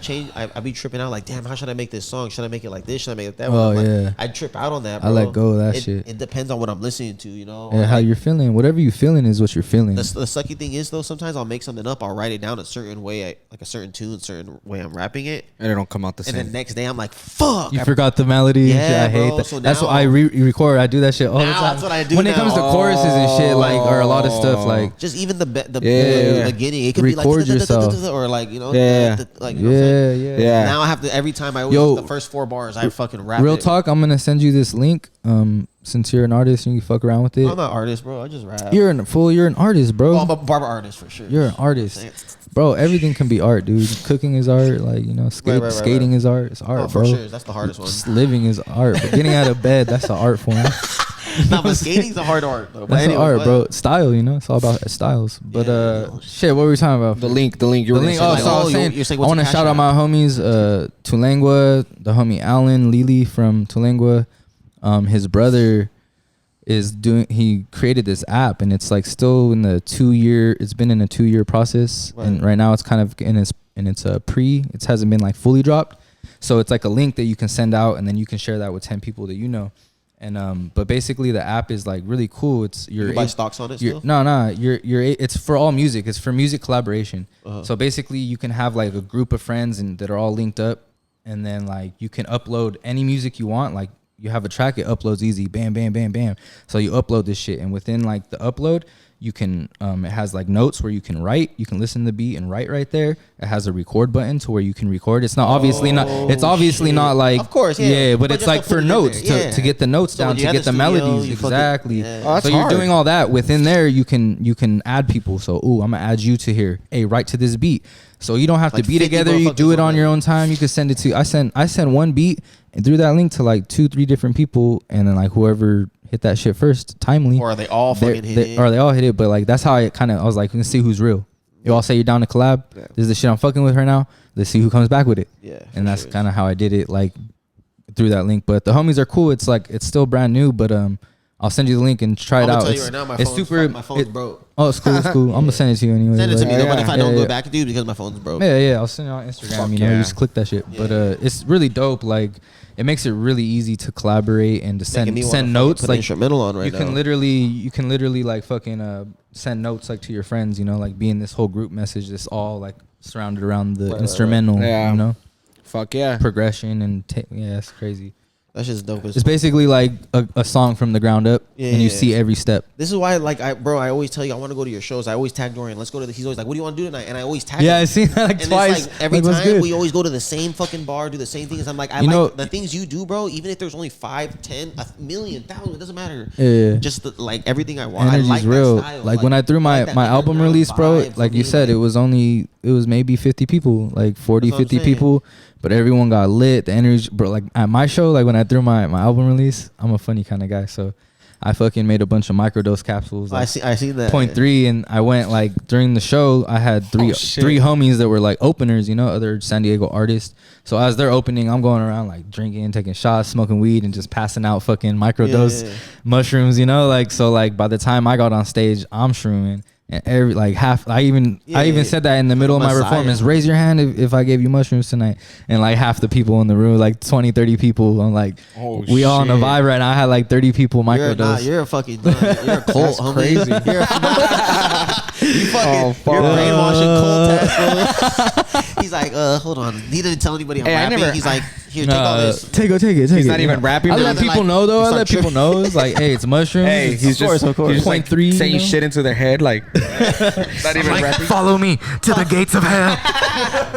be tripping out like, damn, how should I make this song? Should I make it like this? Should I make it that way? Oh like, yeah, I trip out on that, bro. I let go of that shit. It depends on what I'm listening to, you know. Yeah, how you're feeling. Whatever you're feeling is what you're feeling. The sucky thing is though, sometimes I'll make something up, I'll write it down a certain way, like a certain tune, certain way I'm rapping it, and it don't come out the same. And the next day I'm like, fuck, you forgot the melody. Yeah, I hate bro, that. so that's now, what I record. I do that shit all the time. That's what I do when it comes to choruses and shit, like or a lot of stuff, like just even the beginning, it could record be like yourself. or like, you know, like, you know yeah. Now I have to every time I always the first 4 bars I fucking rap. Real talk, I'm gonna send you this link. Since you're an artist and you fuck around with it. I'm not an artist, bro. I just rap. You're an artist, bro. Oh, I'm a barber artist for sure. You're an artist, bro. Everything can be art, dude. Cooking is art, like, you know. Skating is art. It's art, bro. For sure. That's the hardest one. Just living is art. But getting out of bed, that's an art form. No, but skating's a hard art, though. That's art, bro. Style, you know. It's all about styles. But shit, what were we talking about? The link. You were link. Oh, so I was saying, I want to shout out my homies, Tulengua, the homie Alan Lili from Tulengua. His brother he created this app, and it's like still in the 2-year. It's been in a 2-year process, and right now it's kind of in its it hasn't been like fully dropped. So it's like a link that you can send out, and then you can share that with 10 people that you know. And but basically the app is like really cool. You can buy stocks on it still? It's for all music. It's for music collaboration. So basically you can have like a group of friends and that are all linked up, and then like you can upload any music you want. Like you have a track, it uploads easy, bam, bam, bam, bam. So you upload this shit, and within like the upload, You can it has like notes where you can write. You can listen to the beat and write right there. It has a record button to where you can record. It's not obviously not like, of course, but it's like for notes to get the notes down, to get the melodies exactly. So you're doing all that within there. You can add people. So I'm gonna add you to here. Hey, write to this beat. So you don't have to be together. You do it on your own time. You can send it to. I sent one beat and threw that link to like 2-3 different people, and then like whoever hit that shit first, timely. Or are they all fucking hit it? Or they all hit it, but like that's how I was like, we can see who's real. You all say you're down to collab. Yeah. This is the shit I'm fucking with right now. Let's see who comes back with it. Yeah. And that's kind of how I did it, like through that link. But the homies are cool. It's like it's still brand new, but I'll send you the link and try it out. Tell you right now, my phone's broke. Oh, it's cool. It's cool. I'm gonna send it to you anyway. Send it to me. But if I don't go back, dude, because my phone's broke. Yeah. I'll send it on Instagram. You just click that shit. Yeah. But it's really dope. Like it makes it really easy to collaborate and to send notes. Like instrumental on right you can literally like fucking send notes like to your friends. You know, like being this whole group message that's all like surrounded around the instrumental. Right. Yeah. You know. Fuck yeah. Progression and it's crazy. That's just dope. It's basically like a song from the ground up, and you see every step. This is why, like, I always tell you I want to go to your shows. I always tag Dorian. Let's go to he's always like, what do you want to do tonight? And I always tag him. I seen that like twice. It's like every time we always go to the same fucking bar, do the same things. I'm like, I like the things you do, bro. Even if there's only 5, 10, 1,000,000, 1,000, it doesn't matter. Yeah. Just like everything I want. Energy's I like real. That style. Like when I threw my album release, bro. Like you said, it was maybe 50 people, like 40, 50 people. But everyone got lit. The energy, bro. Like at my show, like when I threw my album release, I'm a funny kind of guy, so I fucking made a bunch of microdose capsules. Like I see that. 0.3, and I went like during the show. I had three homies that were like openers, you know, other San Diego artists. So as they're opening, I'm going around like drinking, taking shots, smoking weed, and just passing out fucking microdose mushrooms, you know. Like so, like by the time I got on stage, I'm shrooming. And I even said that in the middle of my performance. Raise your hand if I gave you mushrooms tonight. And like half the people in the room, like 20, 30 people, I'm like, we all on the vibe right now. I had like 30 people microdose. You're a fucking, you're a cult, homie. Crazy. You're brainwashing cult ass. He's like, hold on. He didn't tell anybody I'm rapping. He's like, here, take all this. Take it. He's not even rapping. I let people know though. I let people know. It's like, hey, it's mushrooms. Hey, he's just 0.3 saying shit into their head, like not even rapping. Follow me to the gates of hell.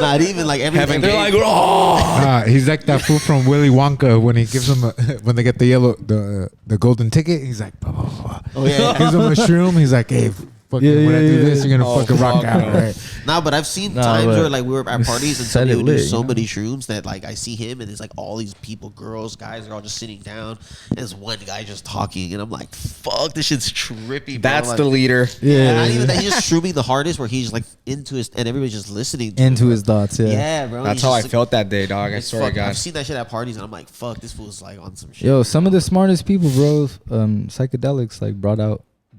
Not even like everything. They're like, oh. He's like that fool from Willy Wonka when he gives them when they get the golden ticket. He's like, oh yeah, gives them a shroom. He's like, hey. When I do this, you're gonna fucking rock out, right? Nah, but I've seen times where like we were at parties and somebody would do so many shrooms that like I see him and it's like all these people, girls, guys are all just sitting down and there's one guy just talking and I'm like, fuck, this shit's trippy, bro. That's like, the leader. Yeah. Not even that, he's just shrooming the hardest where he's like into his and everybody's just listening to into his thoughts. Yeah, bro. That's how I felt that day, dog. I swear to God. I've seen that shit at parties and I'm like, fuck, this fool's like on some shit. Yo, some of the smartest people, bro, psychedelics like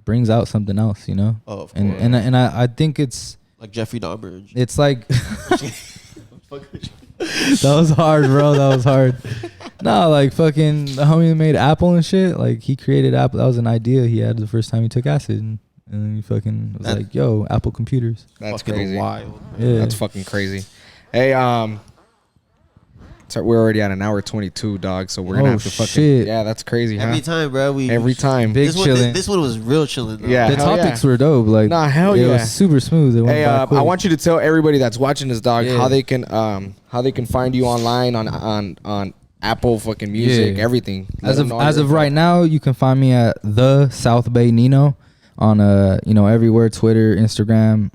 brings out something else, you know. Oh, of course. And I think it's like Jeffrey Dahmer. It's like that was hard, bro. That was hard. No, like fucking the homie that made Apple and shit. Like he created Apple. That was an idea he had the first time he took acid, and then he fucking was like, "Yo, Apple computers." That's crazy. Wild. Yeah, that's fucking crazy. Hey, so we're already at an hour 22, dog. So we're gonna have to fucking shit. Yeah, that's crazy. Every time, bro. Every time. Big chilling. This one was real chilling. Though. Yeah, the topics were dope. Like, hell yeah, it was super smooth. Hey, I want you to tell everybody that's watching this, dog, how they can find you online on Apple fucking Music, everything. As of right now, you can find me at the SOUTHBAY NINO on everywhere, Twitter, Instagram,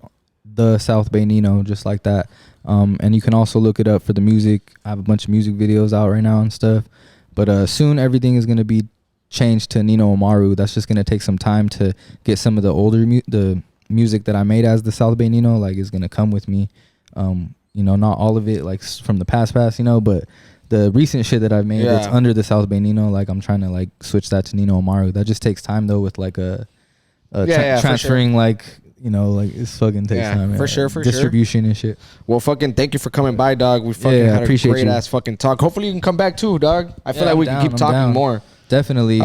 the SOUTHBAY NINO, just like that. And you can also look it up for the music. I have a bunch of music videos out right now and stuff. But soon everything is going to be changed to Nino Amaru. That's just going to take some time to get some of the older the music that I made as the SOUTHBAY NINO, like, is going to come with me. Not all of it, like, from the past, but the recent shit that I've made that's under the SOUTHBAY NINO, like, I'm trying to, like, switch that to Nino Amaru. That just takes time, though, with, like, transferring, like... like it's fucking takes time. For sure. Distribution and shit. Well, fucking thank you for coming by, dog. We fucking had a great ass fucking talk. Hopefully you can come back too, dog. I feel like we can keep talking more. Definitely.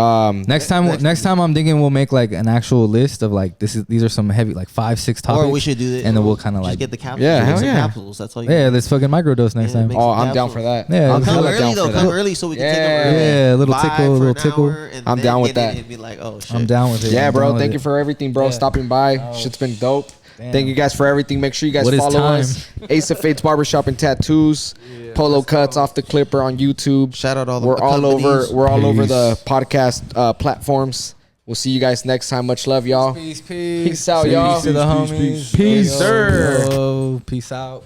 Next time I'm thinking we'll make like an actual list of like these are some heavy like 5-6 topics. Or we should do it, and then we'll kind of just like get the capsules. Yeah, hell some yeah. capsules. That's all. Yeah, let's fucking microdose next time. make Oh, some I'm down capsules. for that. Yeah, I'll let's come do it. down early for though. that. Come early so we can take them Yeah. early. Yeah, a little Vibe tickle, for a little an tickle. hour, and I'm then down with get in that. And be like, oh shit. I'm down with it. Yeah, I'm bro. down with Thank it. you for everything, bro. Yeah. Stopping by. Shit's been dope. Damn. Thank you guys for everything. Make sure you guys What is follow time? us. Ace of Fates Barbershop and Tattoos. Polo Cuts Off the Clipper on YouTube. Shout out all the We're all over. companies. We're all over Peace. the podcast platforms. We'll see you guys next time. Much love, y'all. Peace. Peace out, y'all. Peace to the homies. Peace, Yo, sir. yo. Peace out.